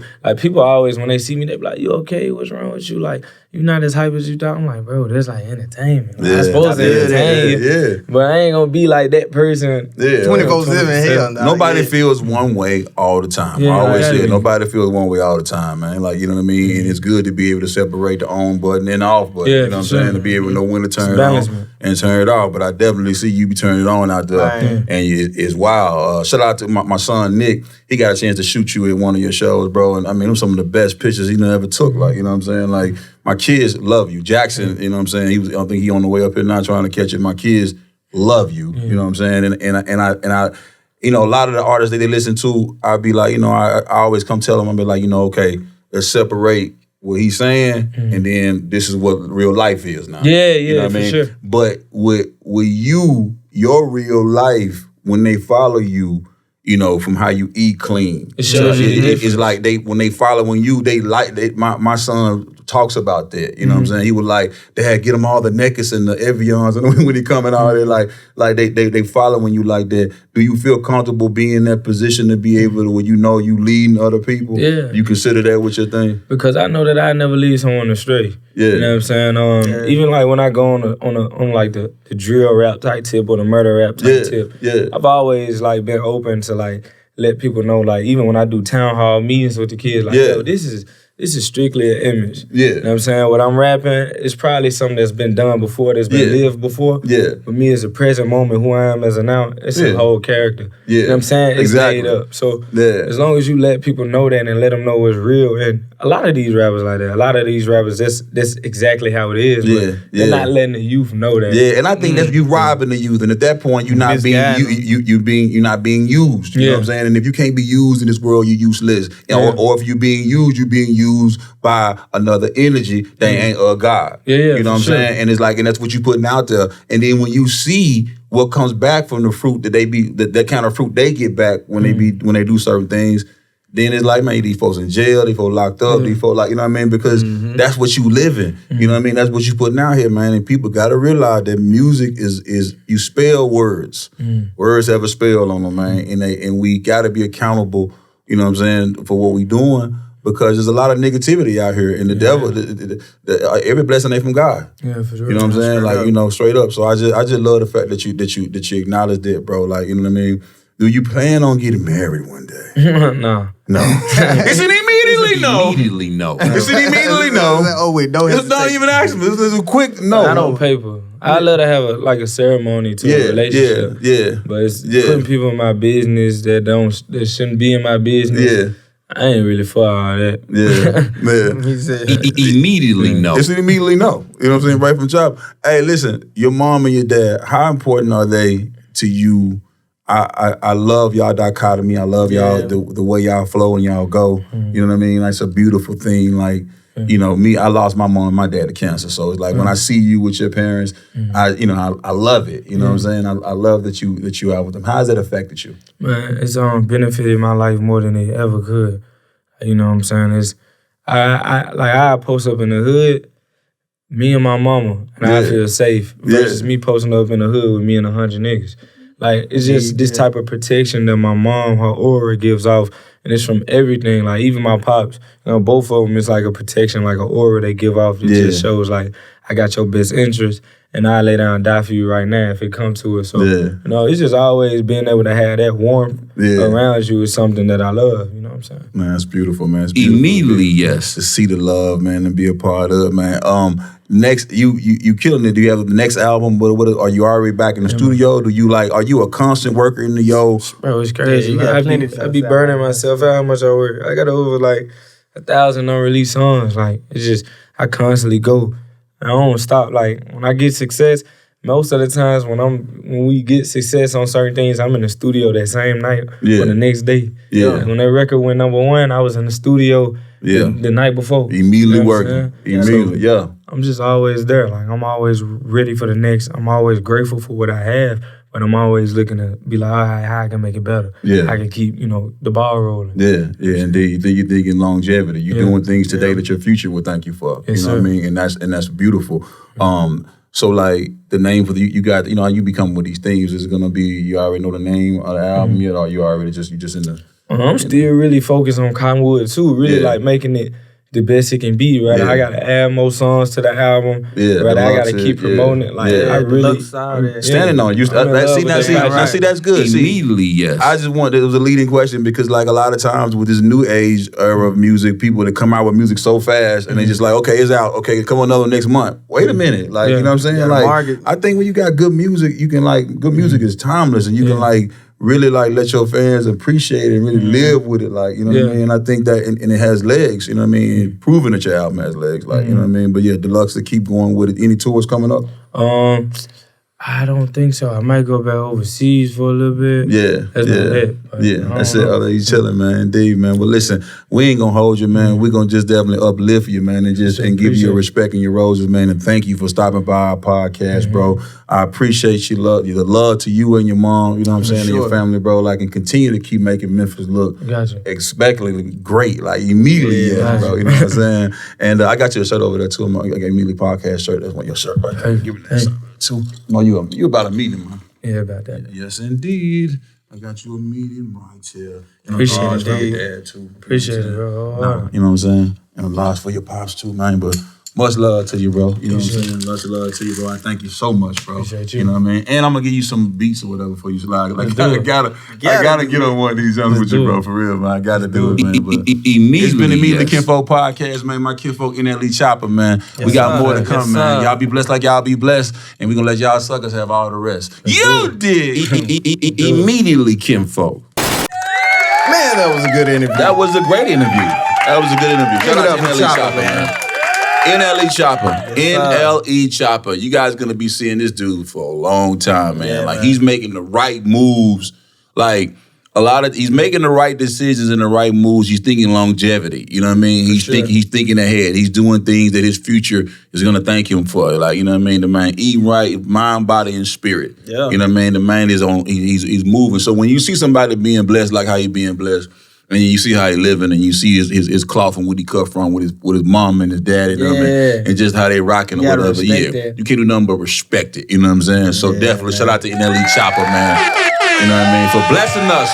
always when they see me, they be like, "You okay? What's wrong with you? Like, you not as hype as you thought." I'm like, bro, that's like entertainment. Like, I'm supposed to entertain you. But I ain't gonna be like that person. 24/7. Hell no. Nobody feels one way all the time. I always say nobody feels one way all the time, man. Like, you know what I mean? And it's good to be able to separate the on button and off button. You know what I'm saying? To be able to know when to turn it on and turn it off. But I definitely see you be turning it on out there. And it's wild. Shout out to my son, Nick. He got a chance to shoot you at one of your shows, bro. And I mean, them some of the best pictures he ever took. Like, you know what I'm saying? Like, my kids love you. Jackson, you know what I'm saying? I think he on the way up here now trying to catch it. My kids love you. You know what I'm saying? And I a lot of the artists that they listen to, I'd be like, I always come tell them, I'll be like, okay, let's separate what he's saying, and then this is what real life is now. You know what I mean? Sure. But with you, your real life, when they follow you, from how you eat clean. It's like when they following you, my son talks about that. You know what I'm saying? He was like, Dad, get him all the necklace and the Evians, and when he coming out there, like they following you like that. Do you feel comfortable being in that position to be able to, when you leading other people? Yeah. You consider that what your thing? Because I know that I never lead someone astray. Yeah. You know what I'm saying? Even like when I go on like the drill rap type tip or the murder rap type tip, I've always like been open to like let people know, like even when I do town hall meetings with the kids, like yo, this is strictly an image. You know what I'm saying? What I'm rapping is probably something that's been done before, that's been lived before. But me as a present moment, who I am as a now, it's a whole character. You know what I'm saying? It's made up. So as long as you let people know that and let them know it's real, and a lot of these rappers like that, a lot of these rappers, that's exactly how it is. But they're not letting the youth know that. And I think that's you robbing the youth, and at that point you're not you're not being used. You know what I'm saying? And if you can't be used in this world, you're useless. Or if you're being used by another energy that ain't a God. You know what I'm saying? And it's like, and that's what you putting out there. And then when you see what comes back from the fruit that that kind of fruit they get back when they do certain things, then it's like, man, these folks in jail, these folks locked up, these folks you know what I mean? Because that's what you living. You know what I mean? That's what you putting out here, man. And people gotta realize that music is you spell words. Words have a spell on them, man. And we gotta be accountable, you know what I'm saying, for what we doing. Because there's a lot of negativity out here, and the devil, every blessing ain't from God. Yeah, for sure. You know what I'm saying? Like, straight up. So I just love the fact that you acknowledge that, bro. Like, you know what I mean? Do you plan on getting married one day? No. No. It's an immediately no. Immediately no. It's an immediately no. Oh wait, no. It's not even action. It's a quick no. Not on paper. I love to have a ceremony to a relationship. Yeah. But it's putting people in my business that shouldn't be in my business. Yeah. I ain't really for all that. Yeah. He said, Immediately no. It's an immediately no. You know what I'm saying? Right from the top. Hey, listen, your mom and your dad, how important are they to you? I love y'all dichotomy. I love y'all the way y'all flow and y'all go. You know what I mean? That's a beautiful thing. Like, you know, me, I lost my mom and my dad to cancer. So it's like when I see you with your parents, I love it. You know what I'm saying? I love that you out with them. How has that affected you? Man, it's benefited my life more than it ever could. You know what I'm saying? It's I post up in the hood, me and my mama, and I feel safe versus me posting up in the hood with me and 100 niggas. Like, it's just this type of protection that my mom, her aura gives off, and it's from everything. Like, even my pops, both of them, it's like a protection, like an aura they give off. It just shows, like, I got your best interest, and I lay down and die for you right now if it comes to it. So, it's just always being able to have that warmth around you is something that I love. You know what I'm saying? Man, it's beautiful, man. It's beautiful. Immediately, yes. To see the love, man, and be a part of it, man. Next, you killing it. Do you have the next album? What are you already back in the studio? Do you are you a constant worker in the Bro, it's crazy. Yeah, I be burning myself out how much I work. I got over 1,000 unreleased songs. Like, it's just, I constantly go. I don't stop. Like, when I get success, most of the times when we get success on certain things, I'm in the studio that same night or the next day. Like, when that record went #1, I was in the studio the night before. Immediately working. Immediately, I'm just always there. Like, I'm always ready for the next. I'm always grateful for what I have, but I'm always looking to be like, all right, how I can make it better. I can keep, the ball rolling. Yeah, indeed. You think in longevity. You're doing things today that your future will thank you for. Yes, you know what I mean? And that's beautiful. So like the name for you got, how you become with these things, is it gonna be, you already know the name of the album yet, or you already just in the I'm still really focused on Cottonwood too, really like making it the best it can be, right? I gotta add more songs to the album. Right, I gotta keep promoting it. Like, I really standing on it. See, that's good. Immediately, yes. I just want, it was a leading question because like a lot of times with this new age era of music, people that come out with music so fast and they just like, okay, it's out. Okay, come on another next month. Wait a minute. Like, you know what I'm saying? Like, I think when you got good music, you can good music is timeless and you can really let your fans appreciate it and really live with it, you know what I mean? I think that, and it has legs, you know what I mean? Proving that your album has legs, you know what I mean? But Deluxe to keep going with it. Any tours coming up? I don't think so. I might go back overseas for a little bit. That's about it. That's it. You chilling, man. Indeed, man. Well, listen, we ain't gonna hold you, man. We're gonna just definitely uplift you, man, and give you your respect and your roses, man. And thank you for stopping by our podcast, bro. I appreciate the love to you and your mom, you know what I'm saying, and your family, bro. And continue to keep making Memphis look expectantly great, immediately, bro. You know what I'm saying? And I got you a shirt over there too. I got Immediately Podcast shirt. That's one of your shirt right there. Give me that shirt too. No, you about a meeting, man. Yeah, about that. Yes, indeed. I got you a meeting right here. And Appreciate it. Appreciate it, bro. You know what I'm saying? And a lot for your pops too, man. But much love to you, bro. You know what I'm saying? Much love to you, bro. I thank you so much, bro. Appreciate you. You know what I mean? And I'm gonna give you some beats or whatever for you. So I gotta get on one of these jumps with you, bro. For real, man. I gotta do it, man. But it's been Immediately Kinfolk Podcast, man. My kinfolk NLE CHOPPA, man. We got more to come, man. Y'all be blessed like y'all be blessed, and we gonna let y'all suckers have all the rest. You did. Immediately Kinfolk. Man, that was a good interview. That was a great interview. Shout out to NLE CHOPPA, man. NLE CHOPPA. NLE CHOPPA. You guys gonna be seeing this dude for a long time, man. He's making the right moves. He's making the right decisions and the right moves. He's thinking longevity. You know what I mean? He's thinking ahead. He's doing things that his future is gonna thank him for. You know what I mean? The man eat right, mind, body, and spirit. Yeah. You know what I mean? The man is on. He's moving. So when you see somebody being blessed like how he being blessed, and you see how he living, and you see his cloth and what he cut from with his mom and his dad, you know what I mean? And just how they rocking or whatever. That. You can't do nothing but respect it. You know what I'm saying? So definitely shout out to NLE CHOPPA, man. You know what I mean? For blessing us.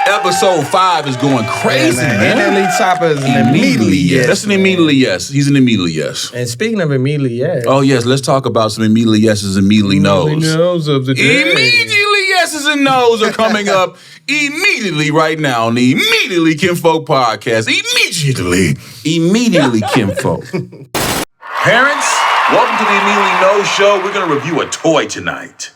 Episode 5 is going crazy, man. NLE CHOPPA is an immediately yes. That's an immediately yes. He's an immediately yes. And speaking of immediately yes. Oh, yes. Let's talk about some immediately yeses and immediately no's. Of the day. Immediately yeses yeses and nos are coming up immediately right now on the Immediately Kinfolk Podcast. Immediately Kinfolk. Parents, welcome to the Immediately No Show. We're going to review a toy tonight.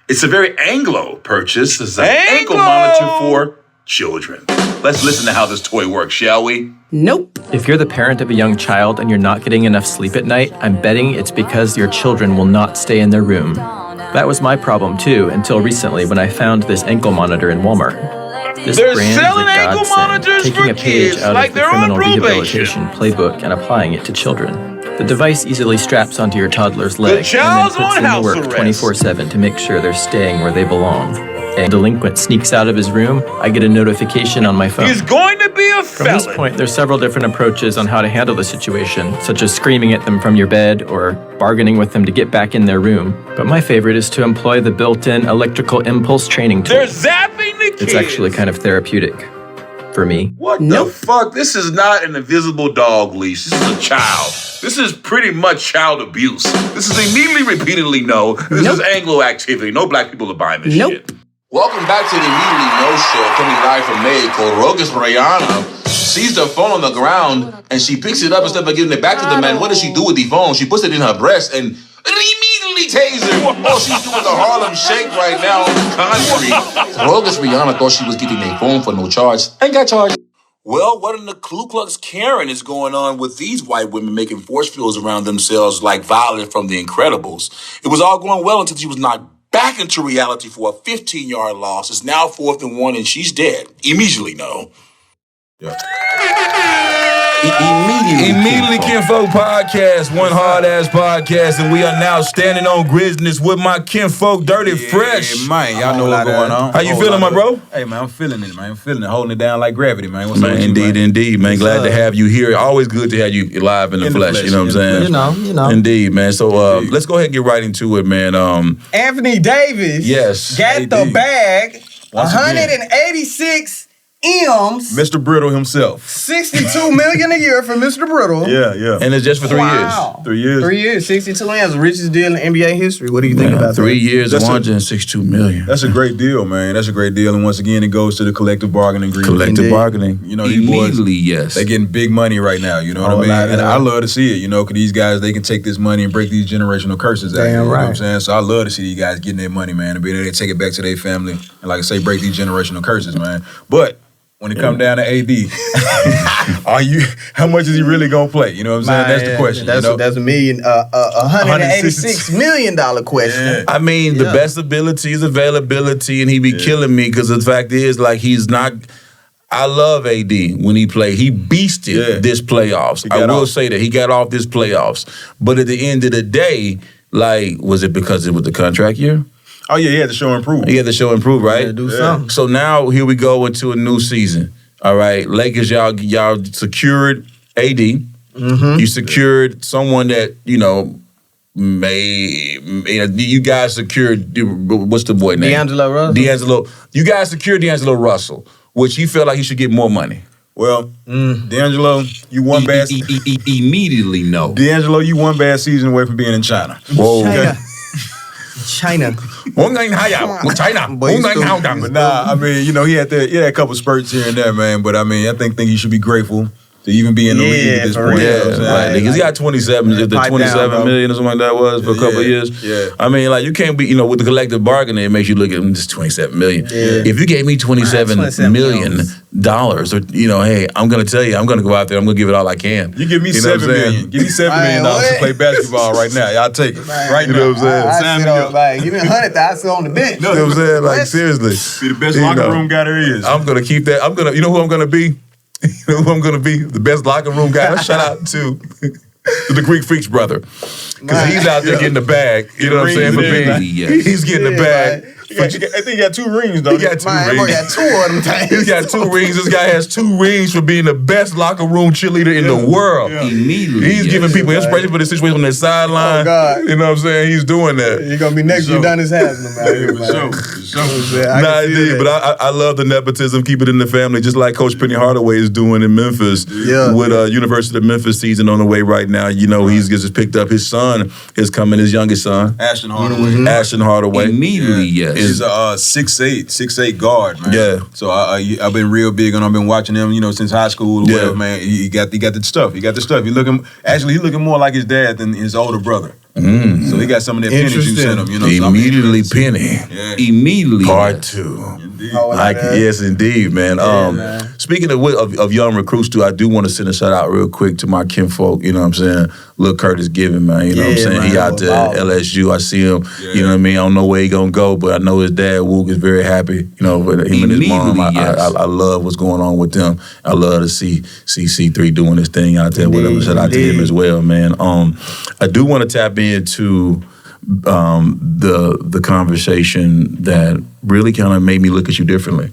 It's a very Anglo purchase. It's an ankle monitor for children. Let's listen to how this toy works, shall we? Nope. If you're the parent of a young child and you're not getting enough sleep at night, I'm betting it's because your children will not stay in their room. That was my problem too, until recently when I found this ankle monitor in Walmart. This They're brand selling is a ankle godsend, monitors taking for a page kids out like of the they're on criminal probation. rehabilitation playbook and applying it to children. The device easily straps onto your toddler's leg and then child's puts on them to house work arrest. 24/7 to make sure they're staying where they belong. And a delinquent sneaks out of his room, I get a notification on my phone. He's going to be a From felon. this point, there's several different approaches on how to handle the situation, such as screaming at them from your bed or bargaining with them to get back in their room. But my favorite is to employ the built-in electrical impulse training tool. They're zapping the kids. It's actually kind of therapeutic for me. What the fuck? This is not an invisible dog leash. This is a child. This is pretty much child abuse. This is immediately, repeatedly no. This is Anglo activity. No black people are buying this shit. Welcome back to the Immediately No Show, coming live from Mexico. Rogus Brianna sees the phone on the ground and she picks it up instead of giving it back to the man. What does she do with the phone? She puts it in her breast and immediately taser. Oh, she's doing the Harlem Shake right now on the concrete. Rogus Brianna thought she was getting a phone for no charge. Ain't got charged. Well, what in the Ku Klux Karen is going on with these white women making force fields around themselves like Violet from The Incredibles? It was all going well until she was knocked back into reality for a 15-yard loss. It's now 4th and 1, and she's dead. Immediately no. Immediately Kinfolk Podcast, one hard-ass podcast, and we are now standing on Grizzness with my kinfolk, Dirty Fresh. Man, y'all know what's going on. How you feeling, my bro? Hey, man, I'm feeling it, man. I'm feeling it, holding it down like gravity, man. What's up Man, with you, indeed, man. Glad to have you here. Always good to have you live in the flesh, you know what I'm saying? You know. Indeed, man. So let's go ahead and get right into it, man. Anthony Davis Yes. got AD. the bag. Once again. 186 M's. Mr. Brittle himself. $62 million a year for Mr. Brittle. Yeah. And it's just for 3 Wow. 3 years. 3 years, 62 M's, richest deal in NBA history. What do you think years. about 3 that? years, That's 162 million. That's a great deal, man. That's a great deal. And once again, it goes to the collective bargaining agreement. Collective bargaining. You know, these boys, Immediately, yes. they getting big money right now, you know what I mean? And I love to see it, you know, because these guys, they can take this money and break these generational curses out here, you know what I'm saying? So I love to see these guys getting their money, man, and being able to take it back to their family and, like I say, break these generational curses, man. But when it come down to AD, how much is he really gonna play? You know what I'm saying? That's the question. That's, you know? that's $186 million question. Yeah. I mean, the best ability is availability, and he be killing me because the fact is, like, he's not. I love AD when he played. He beasted this playoffs. I will say that he got off this playoffs, but at the end of the day, like, was it because it was the contract year? Oh yeah, he had to show improvement. He had to show improve, right? Yeah, do something. So now here we go into a new season. All right, Lakers, y'all secured AD. Mm-hmm. You secured someone that you guys secured. What's the boy name? D'Angelo Russell. You guys secured D'Angelo Russell, which he felt like he should get more money. Well, D'Angelo, you one bad. Immediately no. D'Angelo, you one bad season away from being in China. Whoa. China. China. Boy, you stupid. But nah, I mean, he had a couple spurts here and there, man. But I mean, I think he should be grateful to even be in the league at this for point. real. You know what I'm saying? Right, niggas. He got 27, the pipe 27 down, million or something like that was for a couple of years. Yeah. I mean, like, you can't be, with the collective bargaining, it makes you look at this 27 million. Yeah. If you gave me $27 million, or, hey, I'm going to tell you, I'm going to go out there, I'm going to give it all I can. You give me $7 million. Give me $7 million to play basketball right now. Y'all take it. Right now. You know what I'm saying? Give me 100, I sit on the bench. You know what I'm saying? Like, seriously. Be the best locker room guy there is. I'm going to keep that. You know who I'm going to be? You know who I'm going to be? The best locker room guy. Let's shout out to the Greek Freaks brother. Because he's out there getting the bag. You know what I'm saying? For being, he's getting the bag. I think he got 2 rings, though. He got 2 rings. Boy got 2 of them things. He's got 2 rings. This guy has 2 rings for being the best locker room cheerleader in the world. Immediately. He's giving people inspiration for the situation on the sideline. Oh, God. You know what I'm saying? He's doing that. You're going to be next to Udonis Haslam out here, man. Nah, indeed, but I love the nepotism. Keep it in the family, just like Coach Penny Hardaway is doing in Memphis with University of Memphis season on the way right now. He's just picked up his son is coming, his youngest son. Ashton Hardaway. Ashton Hardaway. Immediately, yes. is He's a 6'8" guard, man. Yeah. So I've been real big on. I've been watching him, since high school. Or whatever, man. He got the stuff. He looking more like his dad than his older brother. So he got some of that penny juice in him. Immediately Penny. Yeah. Immediately. Part 2. Indeed. Yes, indeed, man. Speaking of young recruits too, I do want to send a shout out real quick to my kinfolk. You know what I'm saying? Lil Curtis Given, man. You know what I'm saying? Man, He out there at LSU. I see him. Yeah. You know what I mean? I don't know where he gonna go, but I know his dad Wook is very happy. With him and his mom. I love what's going on with them. I love to see C3 doing his thing out there. Whatever. Shout out to him as well, man. I do want to tap into the conversation that really kind of made me look at you differently.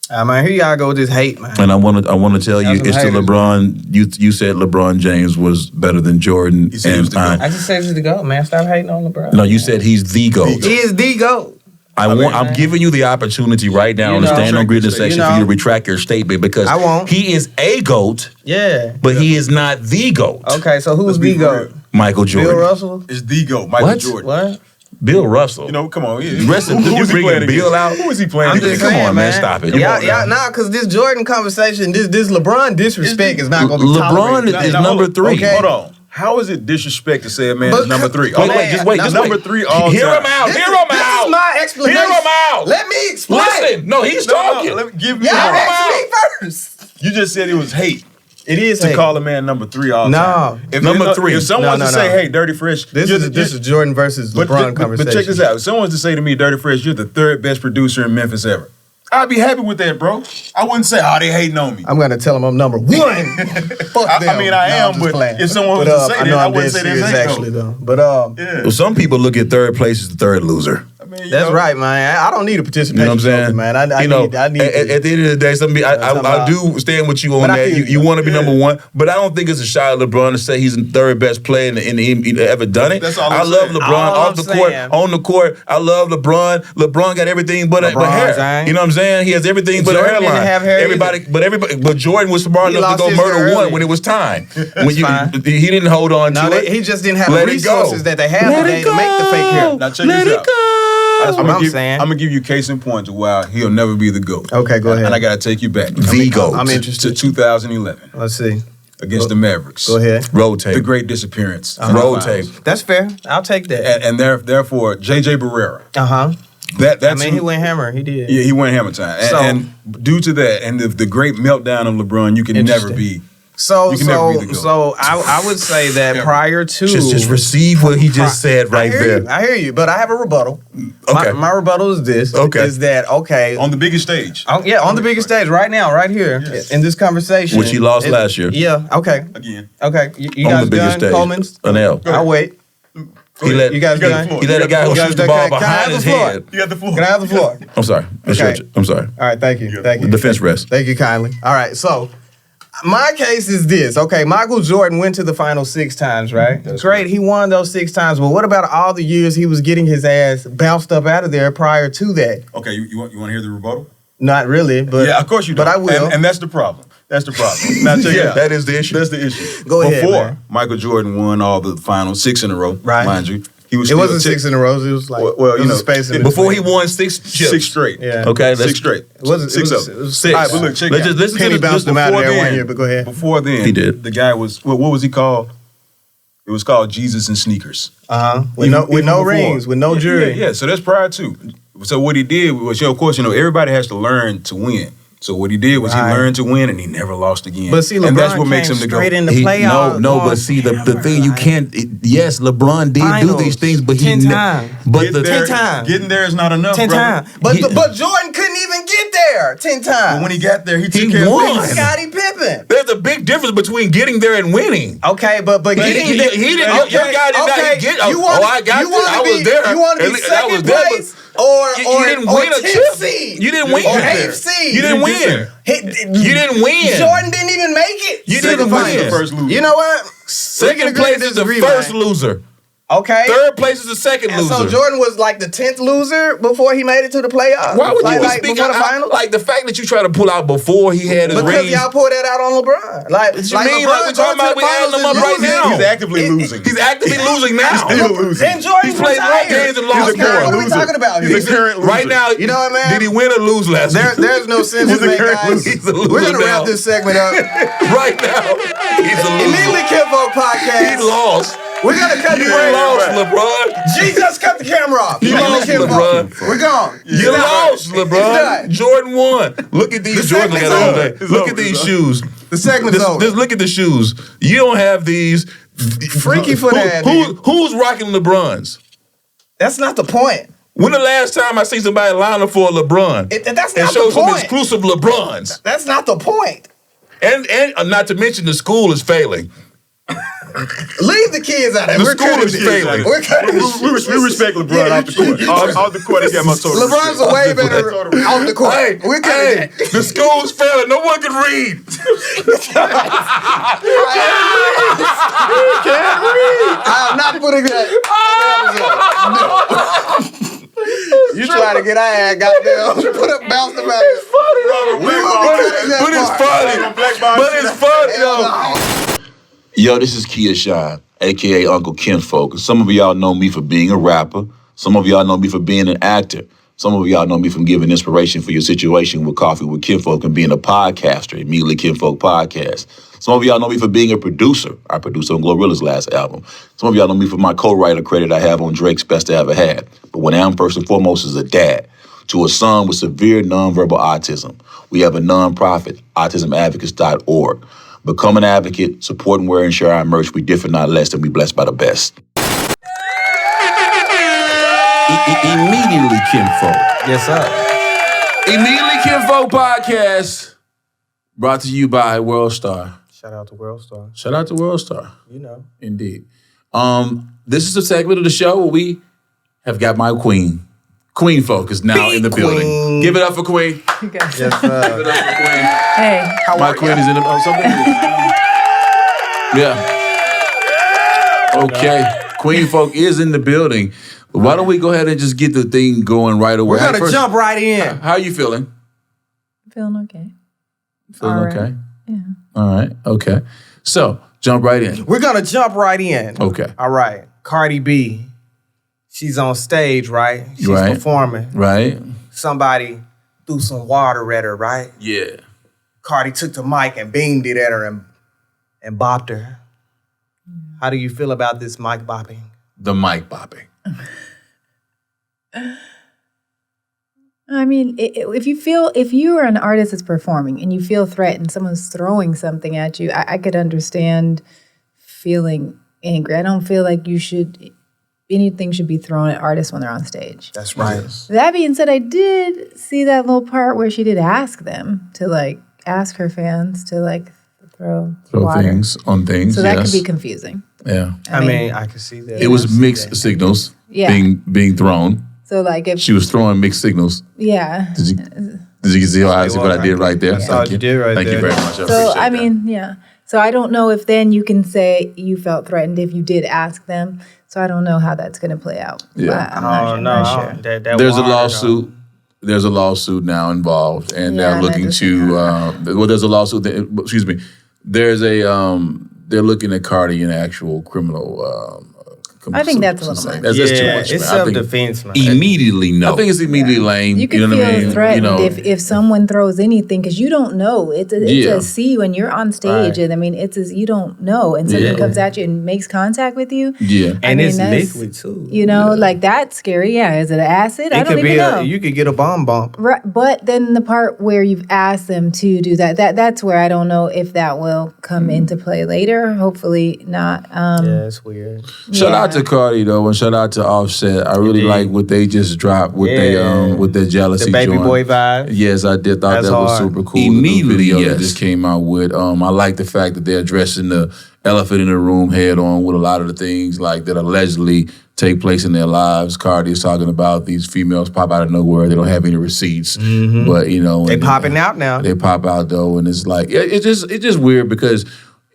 Man, here y'all go with this hate, man. And I want to tell you, Some it's to haters. LeBron. You said LeBron James was better than Jordan. He said he was the GOAT. I just said he's the GOAT, man. Stop hating on LeBron. No, you said he's the GOAT. He is the GOAT. I'm giving you the opportunity right now You in the know, Stand on Grizzness you section know. for you to retract your statement because I won't. he is a GOAT, Yeah. but he is not the GOAT. Okay, so who's Let's be the for GOAT? real. Michael Jordan. Bill Russell? It's the GOAT, Michael What? Jordan. What? Bill Russell. Come on. Rest in- Who you is he bringing playing Bill against? out? Who is he playing I'm against? just saying, on, man. Stop it. Y'all, because this Jordan conversation, this LeBron disrespect is not going to be LeBron tolerated. is Now, number hold on. 3. Okay. Hold on. How is it disrespect to say a man But is number 3? Wait, just wait. Number 3 all Hear time. him out. This Hear is- him this out. is my explanation. Hear him out. Let me explain. Listen. No, he's talking. Let me give me Y'all Hear him ask me out. first. You just said it was hate It is to hate. call a man number 3 all No. time. If Number there's 3. If someone's No, to no, say, no. hey, Dirty Fresh, This is Jordan versus LeBron conversation. But check this out. If someone's to say to me, Dirty Fresh, you're the 3rd best producer in Memphis ever, I'd be happy with that, bro. I wouldn't say, they hating on me. I'm going to tell him I'm number 1. Fuck them. I mean, I am, I'm just but playing. if someone was But, to say I that, know I I'm wouldn't dead say that's serious, hate, actually, though. though. But Yeah. Well, some people look at 3rd place as the 3rd loser. I mean, that's right, man. I don't need a participation You know what I'm saying? trophy, man. I need at the end of the day, I do stand with you on But I that. feel You you. want to be number 1, but I don't think it's a shot at LeBron to say he's the 3rd best player in the ever done it. That's all I I'm love saying. LeBron All off I'm the court, saying. on the court. I love LeBron. LeBron got everything but LeBron hair. James. You know what I'm saying? He has everything but a Jordan hairline. didn't have hair But Jordan was smart He enough to lost go his murder hair one early. when it was time. fine. He didn't hold on No, to it. he just didn't have Let the it go. resources that they have Let today it to make the fake hair. Now check Let this it out. go. That's what I'm saying. I'm gonna give you case in point to why he'll never be the GOAT. Okay, go ahead. And I gotta take you back. The GOAT. I'm To interested. 2011 Let's see. against the Mavericks. Go ahead. Road tape. The Great Disappearance. Road tape. That's fair. I'll take that. And therefore, J.J. Barrera. Uh-huh. That's He went hammer. He did. Yeah, he went hammer time. So- And due to that, and the great meltdown of LeBron, you can never Interesting. be. So, You can never be the GOAT. so I would say that prior to Just receive what he just said right there. I hear you, but I have a rebuttal. Okay. My rebuttal is this. Okay. Is that On the biggest stage. on the biggest stage right now, right here Yes. in this conversation, Which he lost last year. Yeah. Okay. Again. Okay. You On guys the biggest done, stage. Coleman's? An L. I'll wait. He let, You guys You got the done? floor. he let a guy who You guys shoots the done? ball Can I behind have his the floor? head. You got the floor. Can I have the floor? I'm sorry. Okay. I'm sorry. All right. Thank you. Thank you. Defense rest. Thank you kindly. All right, so my case is this. Okay, Michael Jordan went to the final 6 times, right? That's Great, right. he won those 6 times, but what about all the years he was getting his ass bounced up out of there prior to that? Okay, you want to hear the rebuttal? Not really, but Yeah, of course you do. But I will. And that's the problem. That's the problem. Now check it out. That is the issue. That's the issue. Go ahead, Before man. Michael Jordan won all the final 6 in a row, Right. mind you, he was it still wasn't 6 in a row. It was like Well, it you was a know, space in Before he between. won 6 chips. 6 straight. Yeah. Okay, 6 straight. It wasn't. Six it was, of it was 6. All right, but look, check Let's it out. just listen Penny to this. bounced him out of before there one then- year, but go ahead. Before then, He did. The guy was what was he called? It was called Jesus and Sneakers. With Even no before. rings, with no Yeah, jury. Yeah, so that's prior to. So what he did was, of course, everybody has to learn to win. So what he did was Right. he learned to win, and he never lost again. But see, LeBron and that's what makes came him the straight GOAT. in the playoffs. No, but see, the thing you can't. Yes, LeBron did Finals. do these things, but 10 he. times. But Getting the there- 10 times. Getting there is not enough, 10 brother. times. But He- but Jordan couldn't even get there 10 times. But when he got there, he took He care won. of business. Scottie Pippen. there's a big difference between getting there and winning. Okay, but getting he there. didn't. Your guy did not get. You wanna, I got you this. wanna I was be, there. You want to At be least I was second there, place but or you didn't win a 10th chip. seed? You didn't win. Or there. 8th seed. You didn't win. You didn't win. Jordan didn't even make it. You to didn't the win. finals. The first loser. You know what? Second Agree to place is the disagree, first man. loser. Okay. Third place is the second And loser. so Jordan was like the 10th loser before he made it to the playoffs. Why would you like speak before the finals? like the fact that you try to pull out before he had his Because rings? y'all pulled that out on LeBron. Like, What you mean? Like we talking about, we adding him up right now. He's actively losing. He's actively losing now. Still losing. And Jordan He's played more games and lost He's a current more. What are we loser. talking about He's here? a current loser. Right now, You know what, man? did he win or lose last week? There's no sense in that, guys. He's a loser We're going to now. wrap this segment up. Right now, he's a loser. Immediately Kinfolk Podcast. He lost. We're going to cut the You break. lost, LeBron. Jesus, cut the camera off. You lost, Immediately Kinfolk. LeBron. We're gone. You lost, done. LeBron. Jordan won. Look at these Jordans I got on today. It's Look over. at these shoes. The segment's over. Just look at the shoes. You don't have these. Freaky for that, Who's rocking LeBrons? That's not the point. When the last time I see somebody line up for a LeBron That's and not show the some point. exclusive LeBrons? That's not the point. And not to mention the school is failing. Leave the kids out of it. The We're school cutting is this. failing. We're cutting this. We respect LeBron off the court. Off the court, he got my total LeBron's a way better off the court. Hey, We're cutting hey, that. the school's failing. No one can read. I'm not putting that. You trying to get our ass goddamn put up, bounce them out. But it's funny. But it's funny, though. Yo, this is Kia Shine, a.k.a. Uncle Kinfolk. Some of y'all know me for being a rapper. Some of y'all know me for being an actor. Some of y'all know me from giving inspiration for your situation with Coffee with Kinfolk and being a podcaster, Immediately Kinfolk Podcast. Some of y'all know me for being a producer. I produced on Glorilla's last album. Some of y'all know me for my co-writer credit I have on Drake's Best I Ever Had. But what I am first and foremost is a dad to a son with severe nonverbal autism. We have a nonprofit, autismadvocates.org. Become an advocate, support and wear and share our merch. We differ not less than we blessed by the best. Immediately Kinfolk. Yes, sir. Immediately Kinfolk Podcast. Brought to you by World Star. Shout out to World Star. Shout out to World Star. You know. Indeed. This is a segment of the show where we have got my queen. Queen Folk is now in the building. Give it up for Queen. Yes, Give it up for Queen. Hey, My queen is in the something. Yeah. Okay. Queen Folk is in the building. But why don't we go ahead and just get the thing going right away? We're going to First, jump right in. How are you feeling? feeling okay. Feeling All right. okay? Yeah. All right. Okay. So, jump right in. We're going to jump right in. Okay. All right. Cardi B, she's on stage, right? She's Right. performing. Right? Somebody threw some water at her, right? Yeah. Cardi took the mic and beamed it at her and bopped her. How do you feel about this mic bopping? The mic bopping. I mean, if you are an artist that's performing and you feel threatened, someone's throwing something at you, I could understand feeling angry. I don't feel like anything should be thrown at artists when they're on stage. That's right. That being said, I did see that little part where she did ask them to ask her fans to throw water. things on things. So that yes. could be confusing. Yeah. I mean, I can see that. It was mixed signals Yeah. being thrown. So if She was throwing mixed signals. yeah. Did you see what I did right there? I saw what you did right Thank there. you very much. So appreciate I that. mean, yeah. So I don't know if then you can say you felt threatened if you did ask them. So I don't know how that's going to play out. Yeah. But I'm not sure. That There's a water, lawsuit. There's a lawsuit now involved, and Yeah, they're and looking to. There's a lawsuit. Excuse me. There's a. They're looking at Cardi in actual criminal. I think that's a little suit. much. That's too Yeah, much. it's man. I think- self-defense, man. Immediately no. I think it's immediately lame. You can know feel what I mean? threatened You know, if someone throws anything because you don't know. It's Yeah. a C when you're on stage, Right. and I mean you don't know, and someone Yeah. comes at you and makes contact with you. yeah. And it's that's- liquid, too. That's scary. Yeah, is it acid? I It don't could even be know. you could get a bomb bump. Right, but then the part where you've asked them to do that's where I don't know if that will come into play later. Hopefully not. Yeah, it's weird. Shout out yeah. to Cardi though, and shout out to Offset. I really Indeed. like what they just dropped with Yeah. with their jealousy. The baby joint. boy vibe. Yes, I did. Thought That's that was hard. super cool. Immediately, the new video yes. that just came out with. I like the fact that they're addressing the elephant in the room head on with a lot of the things that allegedly take place in their lives. Cardi is talking about these females pop out of nowhere. They don't have any receipts, but They popping out now. They pop out though, and it's like it's just weird because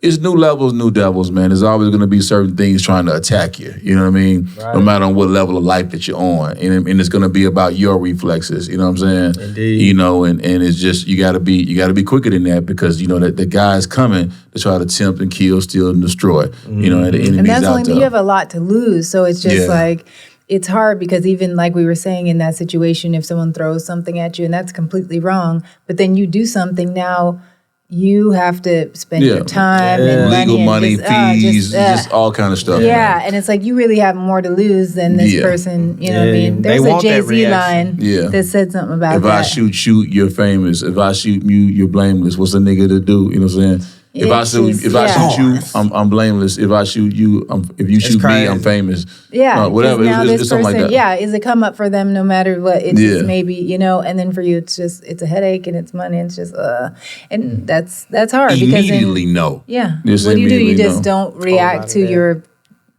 it's new levels, new devils, man. There's always going to be certain things trying to attack you. You know what I mean? Right. No matter on what level of life that you're on, and it's going to be about your reflexes. You know what I'm saying? Indeed. You know, and it's just you got to be quicker than that because you know that the guy's coming to try to tempt and kill, steal, and destroy. You know, the enemies and that's out only there. you have a lot to lose. So it's just like. It's hard because even like we were saying in that situation, if someone throws something at you and that's completely wrong, but then you do something now, you have to spend your time and legal money, and fees, just all kind of stuff. Yeah, and it's like you really have more to lose than this person. You know what I mean? There's a Jay-Z line that said something about if that. I shoot you, you're famous. If I shoot you, you're blameless. What's a nigga to do? You know what I'm saying? If I shoot you, I'm blameless. If I shoot you, if you shoot me, I'm famous. Yeah, whatever. It's something like that. Yeah, is a come up for them no matter what. It's just maybe, you know, and then for you, it's a headache and it's money. And it's just and that's hard. Immediately no. Yeah. Just what do? You just no. don't react to your.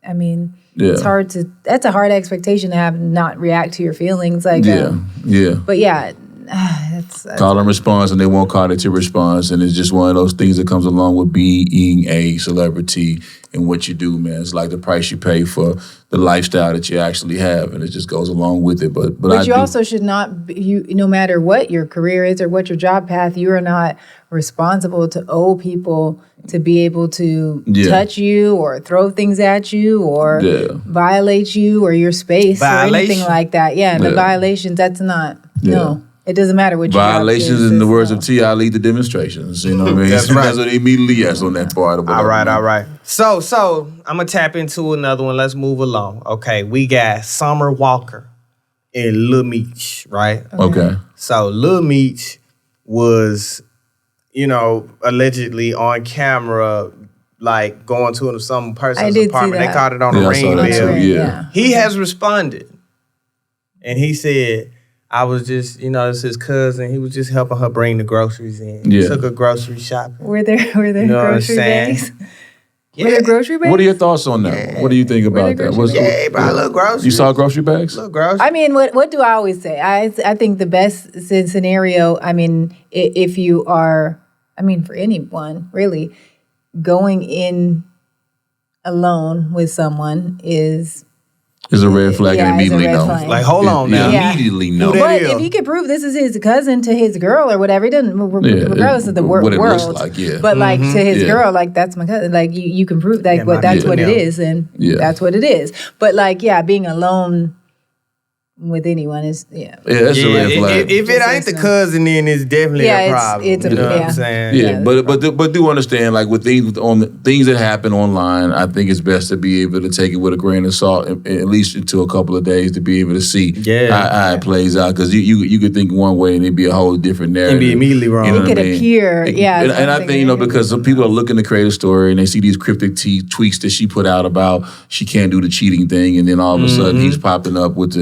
I mean, it's hard to. That's a hard expectation to have. Not react to your feelings. Like But yeah. That's call and response, and they won't call it your response, and it's just one of those things that comes along with being a celebrity and what you do, man. It's like the price you pay for the lifestyle that you actually have, and it just goes along with it. But you also should not. No matter what your career is or what your job path, you are not responsible to owe people to be able to touch you or throw things at you or violate you or your space or anything like that. Yeah, the violations. That's not no. It doesn't matter what you violations. In the words of T, I lead the demonstrations. You know what I mean? That's what immediately yes on that part. All right. So I'm gonna tap into another one. Let's move along. Okay, we got Summer Walker and Lil Meech, right? Okay. So Lil Meech was, you know, allegedly on camera, like going to some person's apartment. They caught it on the ring video. Yeah. He has responded, and he said, I was just, you know, it's his cousin. He was just helping her bring the groceries in. He took her grocery shopping. Were there grocery bags? Yeah. Were there grocery bags? What are your thoughts on that? Yeah. What do you think about that? He brought little groceries. You saw grocery bags? Little groceries. I mean, what do I always say? I think the best scenario, I mean, if you are, I mean, for anyone, really, going in alone with someone is a red flag and immediately no. Like, hold on now. Immediately no. But if you could prove this is his cousin to his girl or whatever, it doesn't, regardless of the world. What it looks like, But like to his girl, like that's my cousin. Like you can prove that that's what it is, and that's what it is. But like, being alone with anyone is that's a red flag. If it ain't the cousin, then it's definitely a problem. It's you know what I'm saying? But do understand, like with things that happen online, I think it's best to be able to take it with a grain of salt, at least into a couple of days to be able to see how it plays out. Because you could think one way and it'd be a whole different narrative. It'd be immediately wrong. You know it could appear, And I think, you know, because some people are looking to create a story and they see these cryptic tweets that she put out about she can't do the cheating thing, and then all of a sudden he's popping up with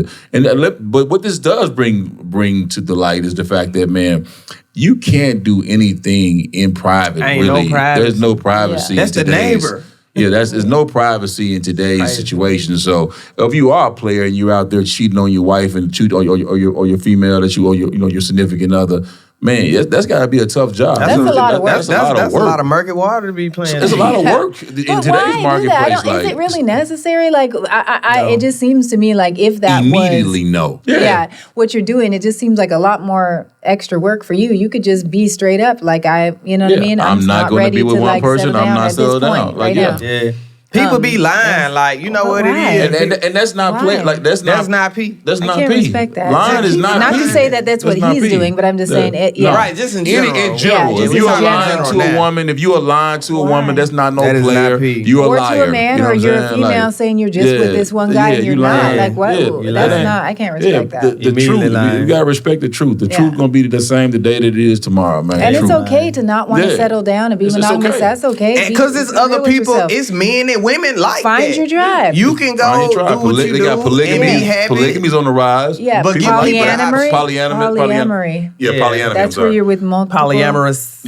but what this does bring to the light is the fact that, man, you can't do anything in private. Ain't really, no privacy. There's no privacy. That's the neighbor. There's no privacy in today's situation. So if you are a player and you're out there cheating on your wife and or your female that you or your significant other, man, that's got to be a tough job. That's a lot of work. That's a lot of murky water to be playing. It's a lot of work in today's marketplace. Is it really necessary? Like, it just seems to me like if that immediately no. Yeah, what you're doing, it just seems like a lot more extra work for you. You could just be straight up, like you know what I mean? I'm not going to be with one person. I'm not settled down. Like, People be lying, like, you know what it is. And that's not play. Like that's not P. That's not P. I can't respect that. Lying is not P. Not to say that that's what he's doing, but I'm just saying it. Yeah. Right, just in general. In general. If you are lying to a woman, that's not no player. You a liar. Or to a man, or you're a female saying you're just with this one guy and you're not. Like, whoa, that's not. I can't respect that. The truth. You gotta respect the truth. The truth gonna be the same the day that it is tomorrow, man. And it's okay to not want to settle down and be monogamous. That's okay. Because it's other people. It's men and women like that. Find your drive. You can go do what you do and be happy. Polygamy's on the rise. Yeah, but polyamory. Yeah, polyamory. That's where you're with multiple. Polyamorous.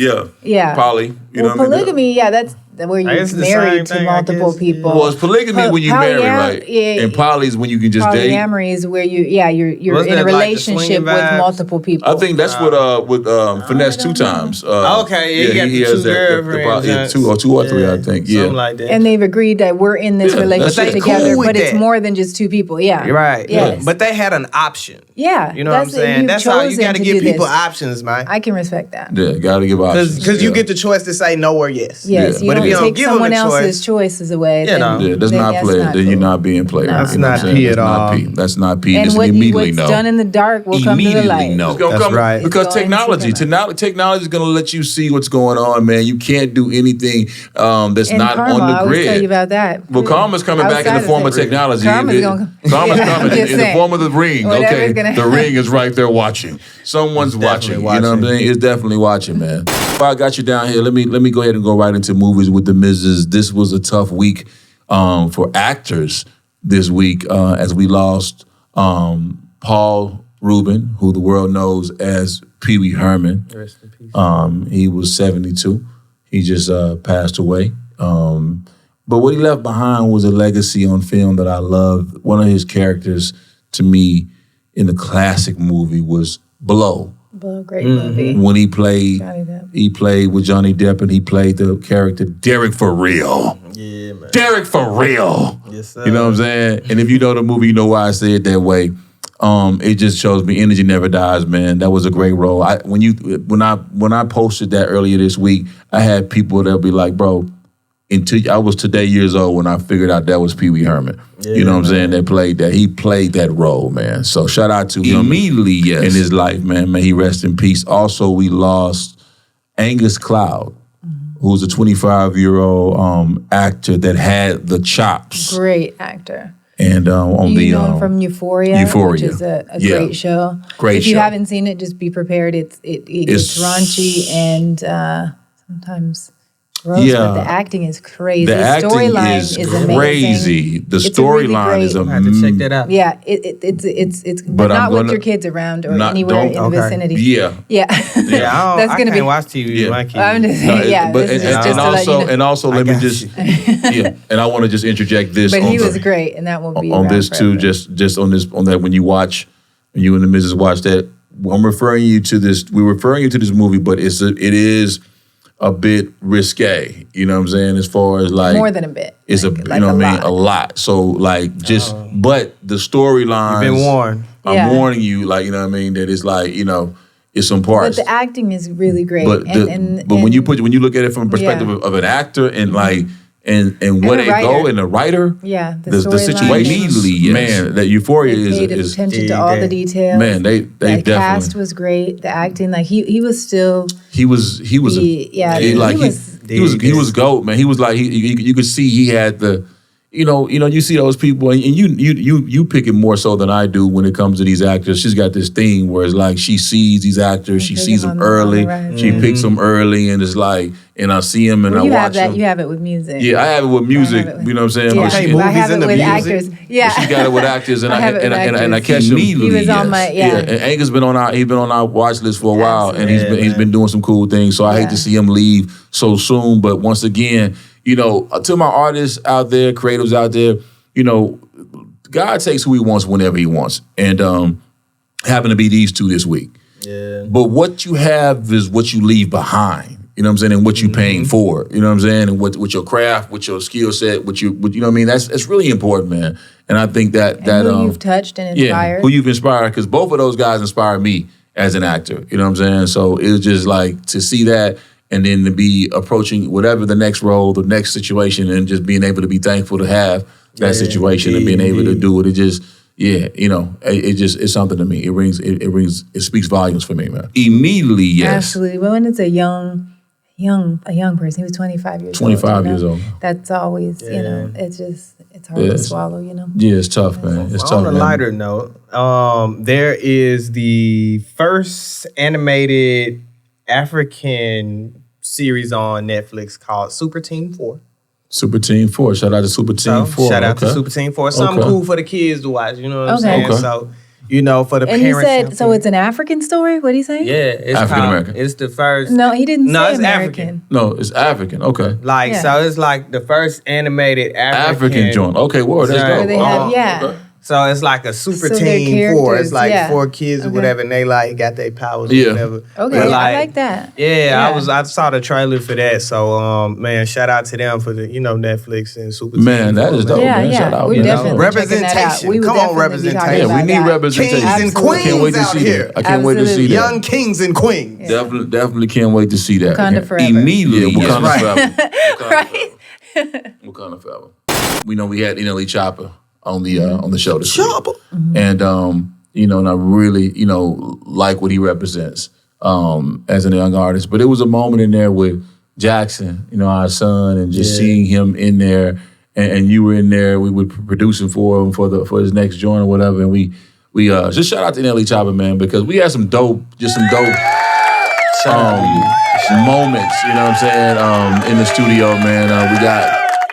Yeah. Poly. You know polygamy. Yeah, that's where you're It's the married same to thing, I multiple guess. people. Well, it's polygamy when you marry, right? Yeah, And poly is when you can just date. polyamory is where you're Wasn't in a it like the relationship swinging with vibes? multiple people. I think that's with Finesse two times. Okay, yeah, he got the has two girlfriends, two or three, I think. Yeah, Something like that. and they've agreed that we're in this Yeah, relationship that's it. together, Cool with but it's that. more than just two people. Yeah, Right. Yes. But they had an option. Yeah, You know what I'm that's it. saying? You've That's how you chosen got to to give do people this. options, man. I can respect that. yeah, gotta give options. Because you Yeah. get the choice to say no or yes. Yes, you But if don't you don't take give them someone the else's choice, choices away. you then- know. Yeah, that's then not that's player. not Then you're cool. not being player. No. That's You know what not I'm saying? P That's at not all. P. That's not P. And It's what's immediately no. done in the dark will come to the Immediately light. no. It's gonna That's come right. because It's going technology is going to let you see what's going on, man. You can't do anything that's And not karma, on I the always grid. tell you about that. Well, karma's coming back in Outside the form of it. technology. Karma's Karma's Yeah, I'm coming just in the saying. form of the ring. Whatever's Okay, gonna the happen. ring is right there watching. Someone's watching. You know what I'm saying? It's definitely watching, man. If I got you down here, let me go ahead and go right into movies with the Mrs. This was a tough week for actors this week as we lost Paul Rubin, who the world knows as Pee Wee Herman. Rest in peace. He was 72. He just passed away. But what he left behind was a legacy on film that I loved. One of his characters, to me, in the classic movie was Blow. Well, great movie. When he played, Johnny Depp. he played with Johnny Depp, and he played the character Derek for real. Yeah, man. Derek for real. Yes, sir. You know what I'm saying? And if you know the movie, you know why I say it that way. It just shows me energy never dies, man. That was a great role. When I posted that earlier this week, I had people that'll be like, bro, I was today years old when I figured out that was Pee Wee Herman. You know what I'm saying? That played that. He played that role, man. So shout out to him. Immediately, yes. In his life, man. May he rest in peace. Also, we lost Angus Cloud, who's a 25-year-old actor that had the chops. Great actor. And on You the know him from Euphoria, which is a Yeah. great show. Great if you show. haven't seen it, just be prepared. It's raunchy and sometimes gross, Yeah. but the acting is crazy. The acting storyline is amazing. crazy. The It's a really storyline is great- I had to check that out. Yeah, it's But but I'm not with gonna- your kids around or not- anywhere in don't- the okay. vicinity. Yeah. Yeah. Yeah, That's I gonna can't be- watch TV with Yeah. my kids. I'm just No, yeah. but This is just to let you know. and also I let me got just you. yeah, and I want to just interject this. But on he the- was great, and that will be on around this too. forever. Just on that when you and the missus watch that. I'm referring you to this. We're referring you to this movie, but it is a bit risque. You know what I'm saying? As far as like More than a bit. It's Like- you like know a what I mean? lot. A lot. So like just but the storyline. You've been warned. I'm Yeah. warning you, like, you know what I mean, that it's like, it's some But parts. the acting is really great. But when you look at it from a perspective Yeah. of an actor and like and where a they go writer. and the writer, yeah, the storyline situation, Immediately, yes. man, that Euphoria They paid is attention to all the details. man, they the definitely cast was great. The acting, like he was still he was he was GOAT, man. He was like you could see he had the you see those people and you pick it more so than I do when it comes to these actors. She's got this thing where it's like she sees these actors, she pick sees them them on the early, rise. she picks them early, and it's like, and I see them and Well, I you watch have that. them. You have it with music. Yeah, I have it with music. I have it with- You know what I'm saying? Yeah. But Okay, she, I movies have in it the with music? actors. Yeah, she got it with actors, and I have it with I actors. catch him. Immediately. he was on Yes. my Yeah, and Angus been on our watch list for a while, and Absolutely. he's been doing some cool things. So I hate Yeah. to see him leave so soon. But once again, to my artists out there, creatives out there, God takes who He wants whenever He wants, and happen to be these two this week. Yeah. But what you have is what you leave behind. You know what I'm saying? And what you paying for. You know what I'm saying? And with your craft, with your skill set, you know what I mean? That's really important, man. And I think that who you've touched and inspired. who you've inspired, because both of those guys inspired me as an actor. You know what I'm saying? So it was just like to see that, and then to be approaching whatever the next role, the next situation, and just being able to be thankful to have that situation and being able to do it. It just, it's something to me. It speaks volumes for me, man. Immediately, yes. Absolutely. Well, when it's a young person, he was 25 years old. 25 years old. That's always, it's hard to swallow, Yeah, it's tough, man. It's tough, On a man. lighter note, there is the first animated African series on Netflix called Super Team 4. Super Team 4. Shout out to Super Team 4. Shout out to Okay. Super Team 4. Something Okay. cool for the kids to watch, you know what I'm Okay. saying? Okay. So you know, for the And parents. you said, so it's an African story? What did he say? Yeah, it's African American. It's the first. No, he didn't No, say it's American. No, it's African. Okay. Like, Yeah. so it's like the first animated African joint. Okay, word. That's Right. dope. Where they have, yeah. Okay. So it's like a super So they're team 4. characters, It's like yeah. 4 kids or Okay. whatever, and they like got their powers Yeah. or whatever. Okay, But, I like that. Yeah, I saw the trailer for that. So man, shout out to them for the Netflix and Super Man, Team that 4, is man. dope, Yeah, man. yeah. Shout out. We man. definitely checking that out. Representation. We would Come on, definitely be representation. talking Yeah, we about need that. representation. Kings and Absolutely. I can't wait to Queens see out that. here. I can't wait to see Absolutely. that. Young kings and queens. Definitely can't wait to see that. Wakanda forever. Immediately, Yeah, Wakanda yes. forever. Right? Wakanda forever. We know we had NLE CHOPPA on the show this week. And and I really, like what he represents as a young artist. But it was a moment in there with Jackson, our son, and just seeing him in there, and you were in there. We were producing for him for his next joint or whatever, and we just shout out to NLE CHOPPA, man, because we had some dope moments, you know what I'm saying, in the studio, man.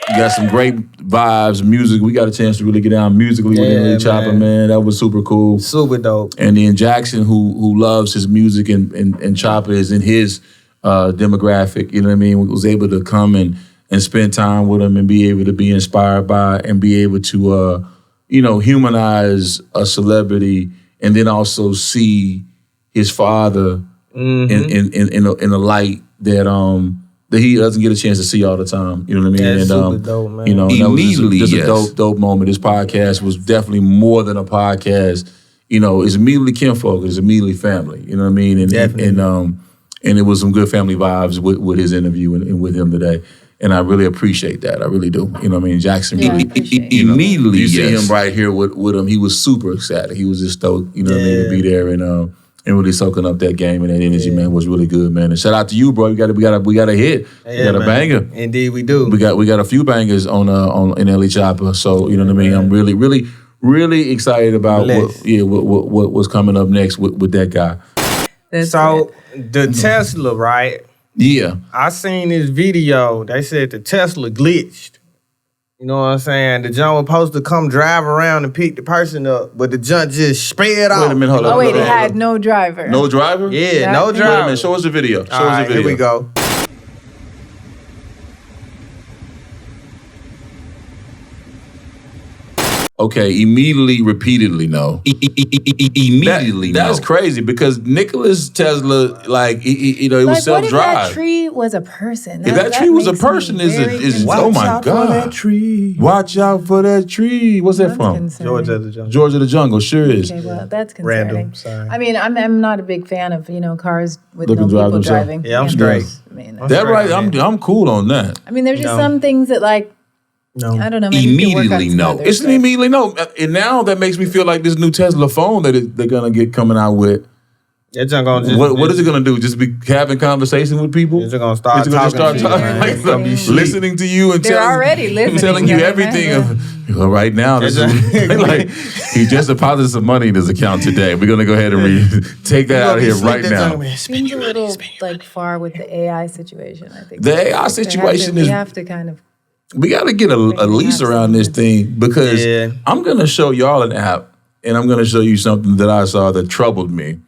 We got some great vibes, music. We got a chance to really get down musically with NLE CHOPPA, man. That was super cool. Super dope. And then Jackson, who loves his music and CHOPPA is in his demographic, you know what I mean, was able to come and spend time with him and be able to be inspired by and be able to, humanize a celebrity and then also see his father in a light that he doesn't get a chance to see all the time. You know what I mean? That's and super dope, man. that was Immediately, just yes. a dope moment. This podcast was definitely more than a podcast. It's immediately kinfolk. It's immediately family. You know what I mean? And it was some good family vibes with his interview and with him today. And I really appreciate that. I really do. You know what I mean? Jackson Yeah, I really appreciate it. Immediately, you see yes. him right here with him. He was super excited. He was just stoked, you know what I mean, to be there and really soaking up that game and that energy, man, was really good, man. And shout out to you, bro. We got a hit. We got a man. banger. Indeed, we do. We got a few bangers on NLE CHOPPA. So you know what I mean. I'm really, really, really excited about what was coming up next with that guy. That's So good. the Tesla, right? Yeah. I seen this video. They said the Tesla glitched. You know what I'm saying? The junk was supposed to come drive around and pick the person up, but the junk just sped off. Wait a minute, hold on. Oh, wait, hold it on. had no driver. No driver? Yeah, no Wait a driver. Wait a minute. Show us the video. Show All us the right, video. here we go. Okay, immediately, repeatedly, no. Immediately, That's no. crazy because Nicholas Tesla, it was Like, what if self-drive. that tree was a person? If that tree was a makes me person, very concerned. oh my God. tree. Watch out for that tree. What's that That's from? concerning. Georgia the junk. Georgia the Jungle, sure is. Okay, well, that's concerning. Random, sorry. I mean, I'm not a big fan of cars with Looking no drive people themselves. driving. Yeah, I'm You know, straight. I mean, That straight, right, man. I'm cool on that. there's just No. some things that No. I don't know. Maybe you can work on Immediately, some no. others, It's but- immediately no. And now that makes me feel like this new Tesla phone that they're gonna get coming out with. That junk gonna just What is it gonna do? Just be having conversation with people? It's gonna start Is it gonna talking just to start you, talking, man. like, It's gonna be shit. listening to you and They're telling, already listening, telling you yeah, everything yeah. well, right now, this is like he just deposited some money in his account today. We're gonna go ahead and take that out of here right now. Seems a little far with the AI situation. I think The AI situation we is- have to kind of. We got to get a lease around this thing because Yeah. I'm going to show y'all an app and I'm going to show you something that I saw that troubled me.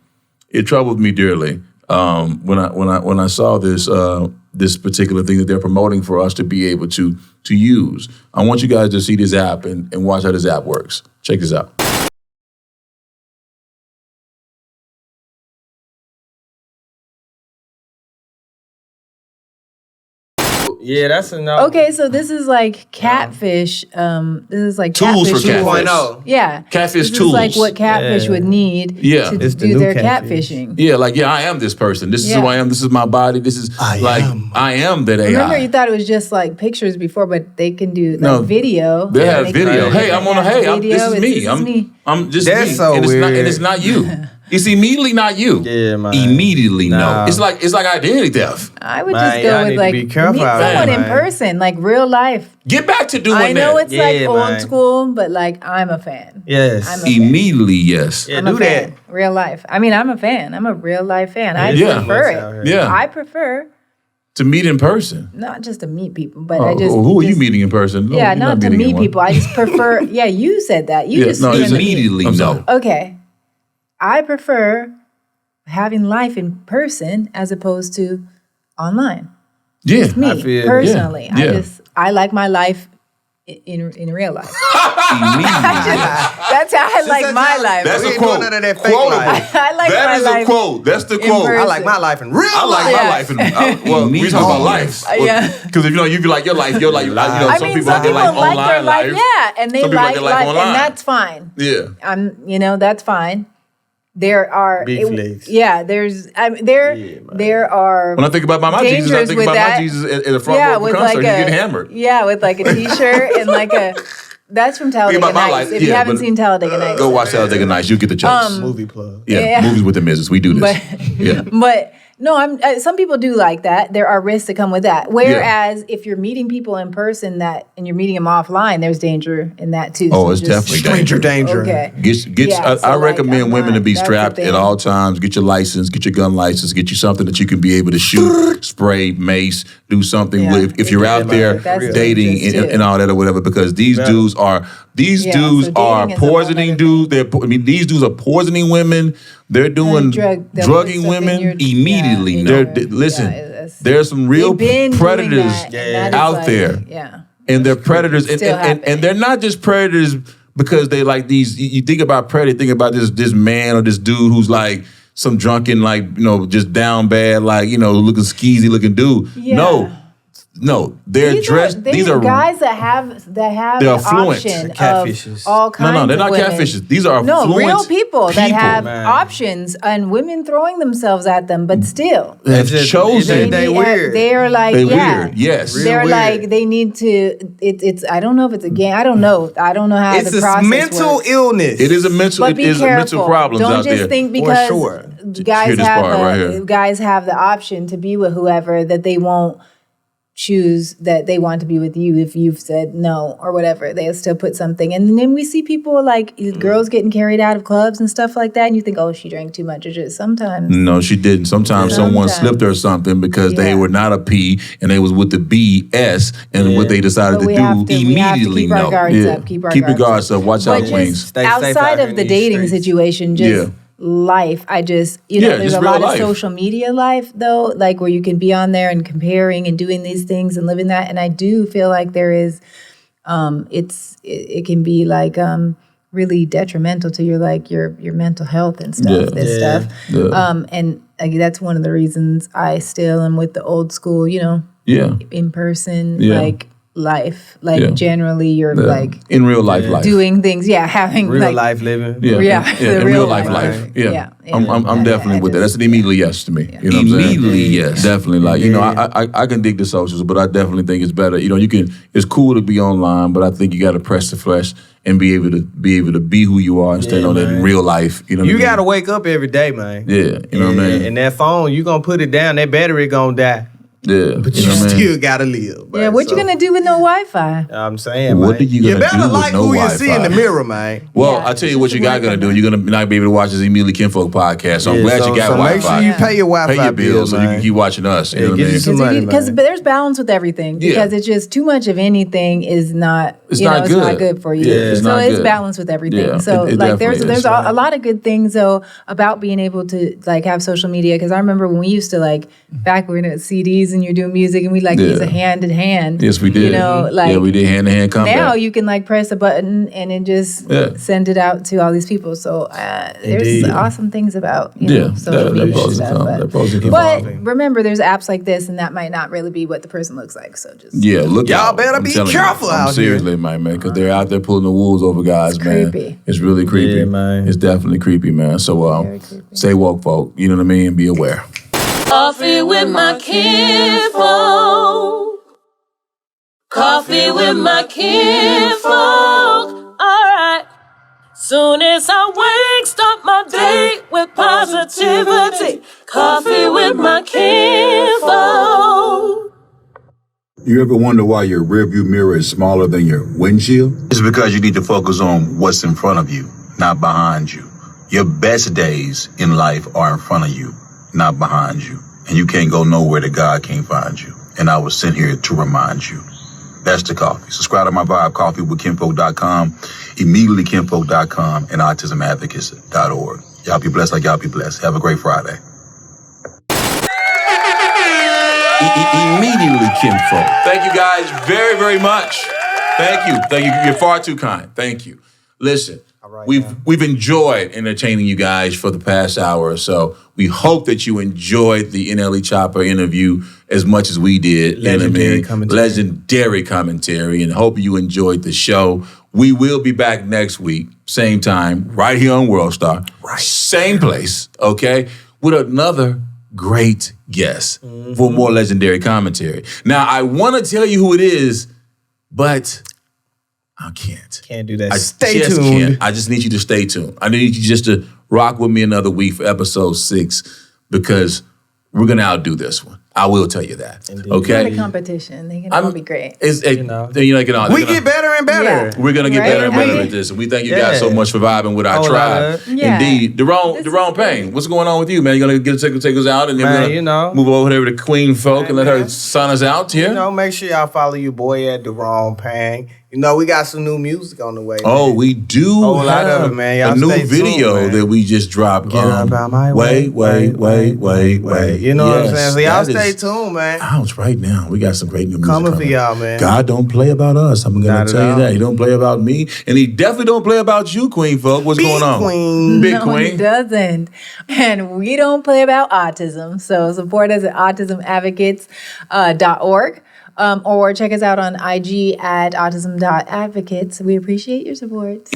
It troubled me dearly when I saw this particular thing that they're promoting for us to be able to use. I want you guys to see this app and watch how this app works. Check this out. Yeah, that's enough. Okay, so this is like catfish. This is like Tools for catfish catfish. 2.0. Yeah, Catfish this tools. is like what catfish Yeah. would need Yeah. to It's the do new their catfish. catfishing. Yeah, I am this person. This is Yeah. who I am. This is my body. This is I am that AI. Remember, you thought it was just like pictures before, but they can do like No, video. They have They can video. do Hey, I'm on a different hey. video. This is me. This is me. I'm just That's me. so and it's weird. It's not you. It's immediately not you. Yeah, man. Immediately, Nah. no. It's like identity theft. I would Man, just y'all go need with to like be careful meet out there, someone in man. person, like real life. Get back to doing that. I know it's like Yeah, old man. school, but like I'm a fan. Yes. I'm a fan. Immediately, yes. Yeah, I'm do a that. fan. Real life. I mean, I'm a fan. I'm a real life fan. I Yeah. prefer it. Yeah. I prefer To meet in person. not just to meet people, but I just who are you just- meeting in person? No, Yeah, you're not to meeting meet anyone. people. I just prefer. Yeah, you said that. You Yeah, just no, said it's to me. Immediately, I'm no. sorry. Okay. I prefer having life in person as opposed to online. Yeah. It's me personally. Yeah. I like my life in real life. Immediately. That's how I like my life. That's We a ain't quote. doing none of that fake life. I like That my is life. a quote. That's the quote. person. I like my life in real I like life. my life in well, we talk about life. Yeah. Because if you be like your life, you know, I some mean, people some like their people life like online their life, life. yeah, and they Some people like their life online. and that's fine. Yeah. That's fine. There are Big flex. there are When I think about my Jesus, I dangers think with about that. my Jesus at the front row of the concert. You get hammered. Yeah, with like a t-shirt and like a that's from Talladega about my Nights. life, If you yeah, haven't but, seen Talladega Nights. Go watch Talladega Nights. You get the jokes. Movie plug. Yeah. Movies with the missus. We do this. But- yeah. But no, some people do like that. There are risks that come with that. Whereas if you're meeting people in person and you're meeting them offline, there's danger in that too. Oh, So it's just- definitely Stranger danger. Okay. I so, recommend I'm women to be that's the strapped thing. at all times. Get your license, get your gun license, get you something that you can be able to shoot, spray, mace, do something Yeah. with. If you're out there That's dating dangerous, too. and all that or whatever, because these dudes are so dating is a whole poisoning nother dudes. These dudes are poisoning women. They're doing they'll put drugging stuff in women your- immediately. yeah, Listen, it's- there's some real They've been doing predators that, and that is out like- there. Yeah. And they're predators, and, Still and they're not just predators because they like these. You think about predator, think about this man or this dude who's like some drunken, just down bad, looking skeezy looking dude. Yeah. No, they're dressed. These are guys that have they're the affluent. option Catfishes. of all kinds. No, they're not of women. catfishes. These are no affluent real people that have man. options, and women throwing themselves at them, but still. have chosen. They weird. They're like, They yeah, weird, yes. They're Real like, weird. they need to. It's. I don't know if it's a game. I don't know. I don't know how It's the a process mental works. illness. It is a mental. But It be is a careful. mental problems Don't out just there. think because sure. guys Hear this have part right here. guys have the option to be with whoever that they won't choose that they want to be with you if you've said no or whatever. They'll still put something. And then we see people like girls getting carried out of clubs and stuff like that. And you think, oh, she drank too much. Or just sometimes. No, she didn't. Sometimes someone Sometimes. slipped her something because they Yeah. were not a P and they was with the BS and what they decided But to we do have to immediately. keep our no, guards up, keep our your guards guards up. Watch out, But queens. just Stay safe outside out of here the in these dating streets. situation, just Yeah. life. I just, Yeah, there's just a real lot life. of social media life though, like where you can be on there and comparing and doing these things and living that. And I do feel like there is, it can be like really detrimental to your mental health and stuff. Stuff. Yeah. And that's one of the reasons I still am with the old school, Yeah. in person, Yeah. like life, Yeah. generally you're like in real life, life. doing things, having Real like life living. Yeah, the in real real life, life. life. Yeah, Yeah. I'm Yeah. definitely with that. That's an immediately yes to me. You know what I'm saying? Immediately yes. Definitely, I can dig the socials, but I definitely think it's better. It's cool to be online, but I think you got to press the flesh and be able to be who you are and stand on that in real life. You know, You what I mean? gotta wake up every day, man. Yeah, you know what I mean. And that phone, you gonna put it down, that battery gonna die. Yeah, But you you know what I mean. still gotta live. yeah, what you gonna do with no Wi-Fi? I'm saying, What man. are you You gonna better do with like no who you Wi-Fi? see in the mirror, man. Well, Yeah, I tell you it's what just you a got work gonna on do. that. You're gonna not be able to watch this Immediately Kinfolk podcast. So I'm Yeah, glad so- you got so Wi-Fi. make sure you pay your Wi-Fi Pay your bills so you man. can keep watching us. You know what I get mean? you some money, Because man. there's balance with everything. Yeah. Because it's just too much of anything is not. It's you know, not it's not good. good for you. Yeah, it's so not it's good. balance with everything. Yeah, so it like definitely there's is. a lot of good things though about being able to like have social media. Because I remember when we used to like back when it was CDs and you're doing music and we like use a hand in hand. Yes, we did. You know, like we did hand-to-hand combat. now you can like press a button and it just send it out to all these people. So there's Indeed. awesome things about that social media pros and stuff. cons. But, That pros and cons. but remember, there's apps like this, and that might not really be what the person looks like. So just Yeah, look Y'all out. better I'm be telling you. careful I'm out here. seriously, man, because they're out there pulling the wolves over guys, man. creepy. It's really creepy. Yeah, man. It's definitely creepy, man. So Very creepy. stay woke, folk. You know what I mean? Be aware. Coffee with my kinfolk. Coffee with my kinfolk. Alright. Soon as I wake, start my day with positivity. Coffee with my kinfolk. You ever wonder why your rearview mirror is smaller than your windshield? It's because you need to focus on what's in front of you, not behind you. Your best days in life are in front of you, not behind you. And you can't go nowhere that God can't find you. And I was sent here to remind you. That's the coffee. Subscribe to my vibe, coffeewithkinfolk.com, immediatelykinfolk.com, and autismadvocates.org. Y'all be blessed like y'all be blessed. Have a great Friday. Immediately Kinfolk. Thank you guys very, very much. Thank you. Thank you. You're far too kind. Thank you. Listen, we've enjoyed entertaining you guys for the past hour or so. We hope that you enjoyed the NLE CHOPPA interview as much as we did. Legendary commentary, and hope you enjoyed the show. We will be back next week, same time, right here on World Star. Right. Same place, okay? With another great guest for more legendary commentary. Now, I want to tell you who it is, but I can't. Can't do that. Stay tuned. I just need you to stay tuned. I need you just to rock with me another week for episode 6 because we're going to outdo this one. I will tell you that. Indeed. Okay? It's not a competition. They can all be great. We get better and better. Yeah. We're going to get better and better at this. And we thank you guys so much for vibing with our tribe. Yeah. Indeed. DeRone Payne, what's going on with you, man? You going to take us out and then we're going to move over there to Queen Folk and let her sign us out here? You know, make sure y'all follow your boy at DeRone Payne. You know, we got some new music on the way. Oh, man. we do have man. a new video that we just dropped. Get about my way. Wait. You know what I'm saying? So y'all stay tuned, man. Ouch, right now. We got some great new music coming for y'all, man. God don't play about us. I'm going to tell you that. He don't play about me. And he definitely don't play about you, Queen Folk. What's going on? Big No, Queen. he doesn't. And we don't play about autism. So support us at autismadvocates.org. Or check us out on IG at autism.advocates. We appreciate your support.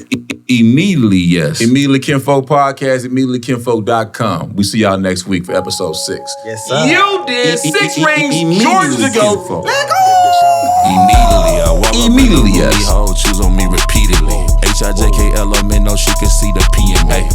Immediately, yes. Immediately Kinfolk Podcast, immediatelykinfolk.com. We see y'all next week for episode 6. Yes, sir. You did 6 rings, Georgia to go. Let go. Immediately, yes. Choose on me repeatedly. HIJKLM, no, she can see the PMA.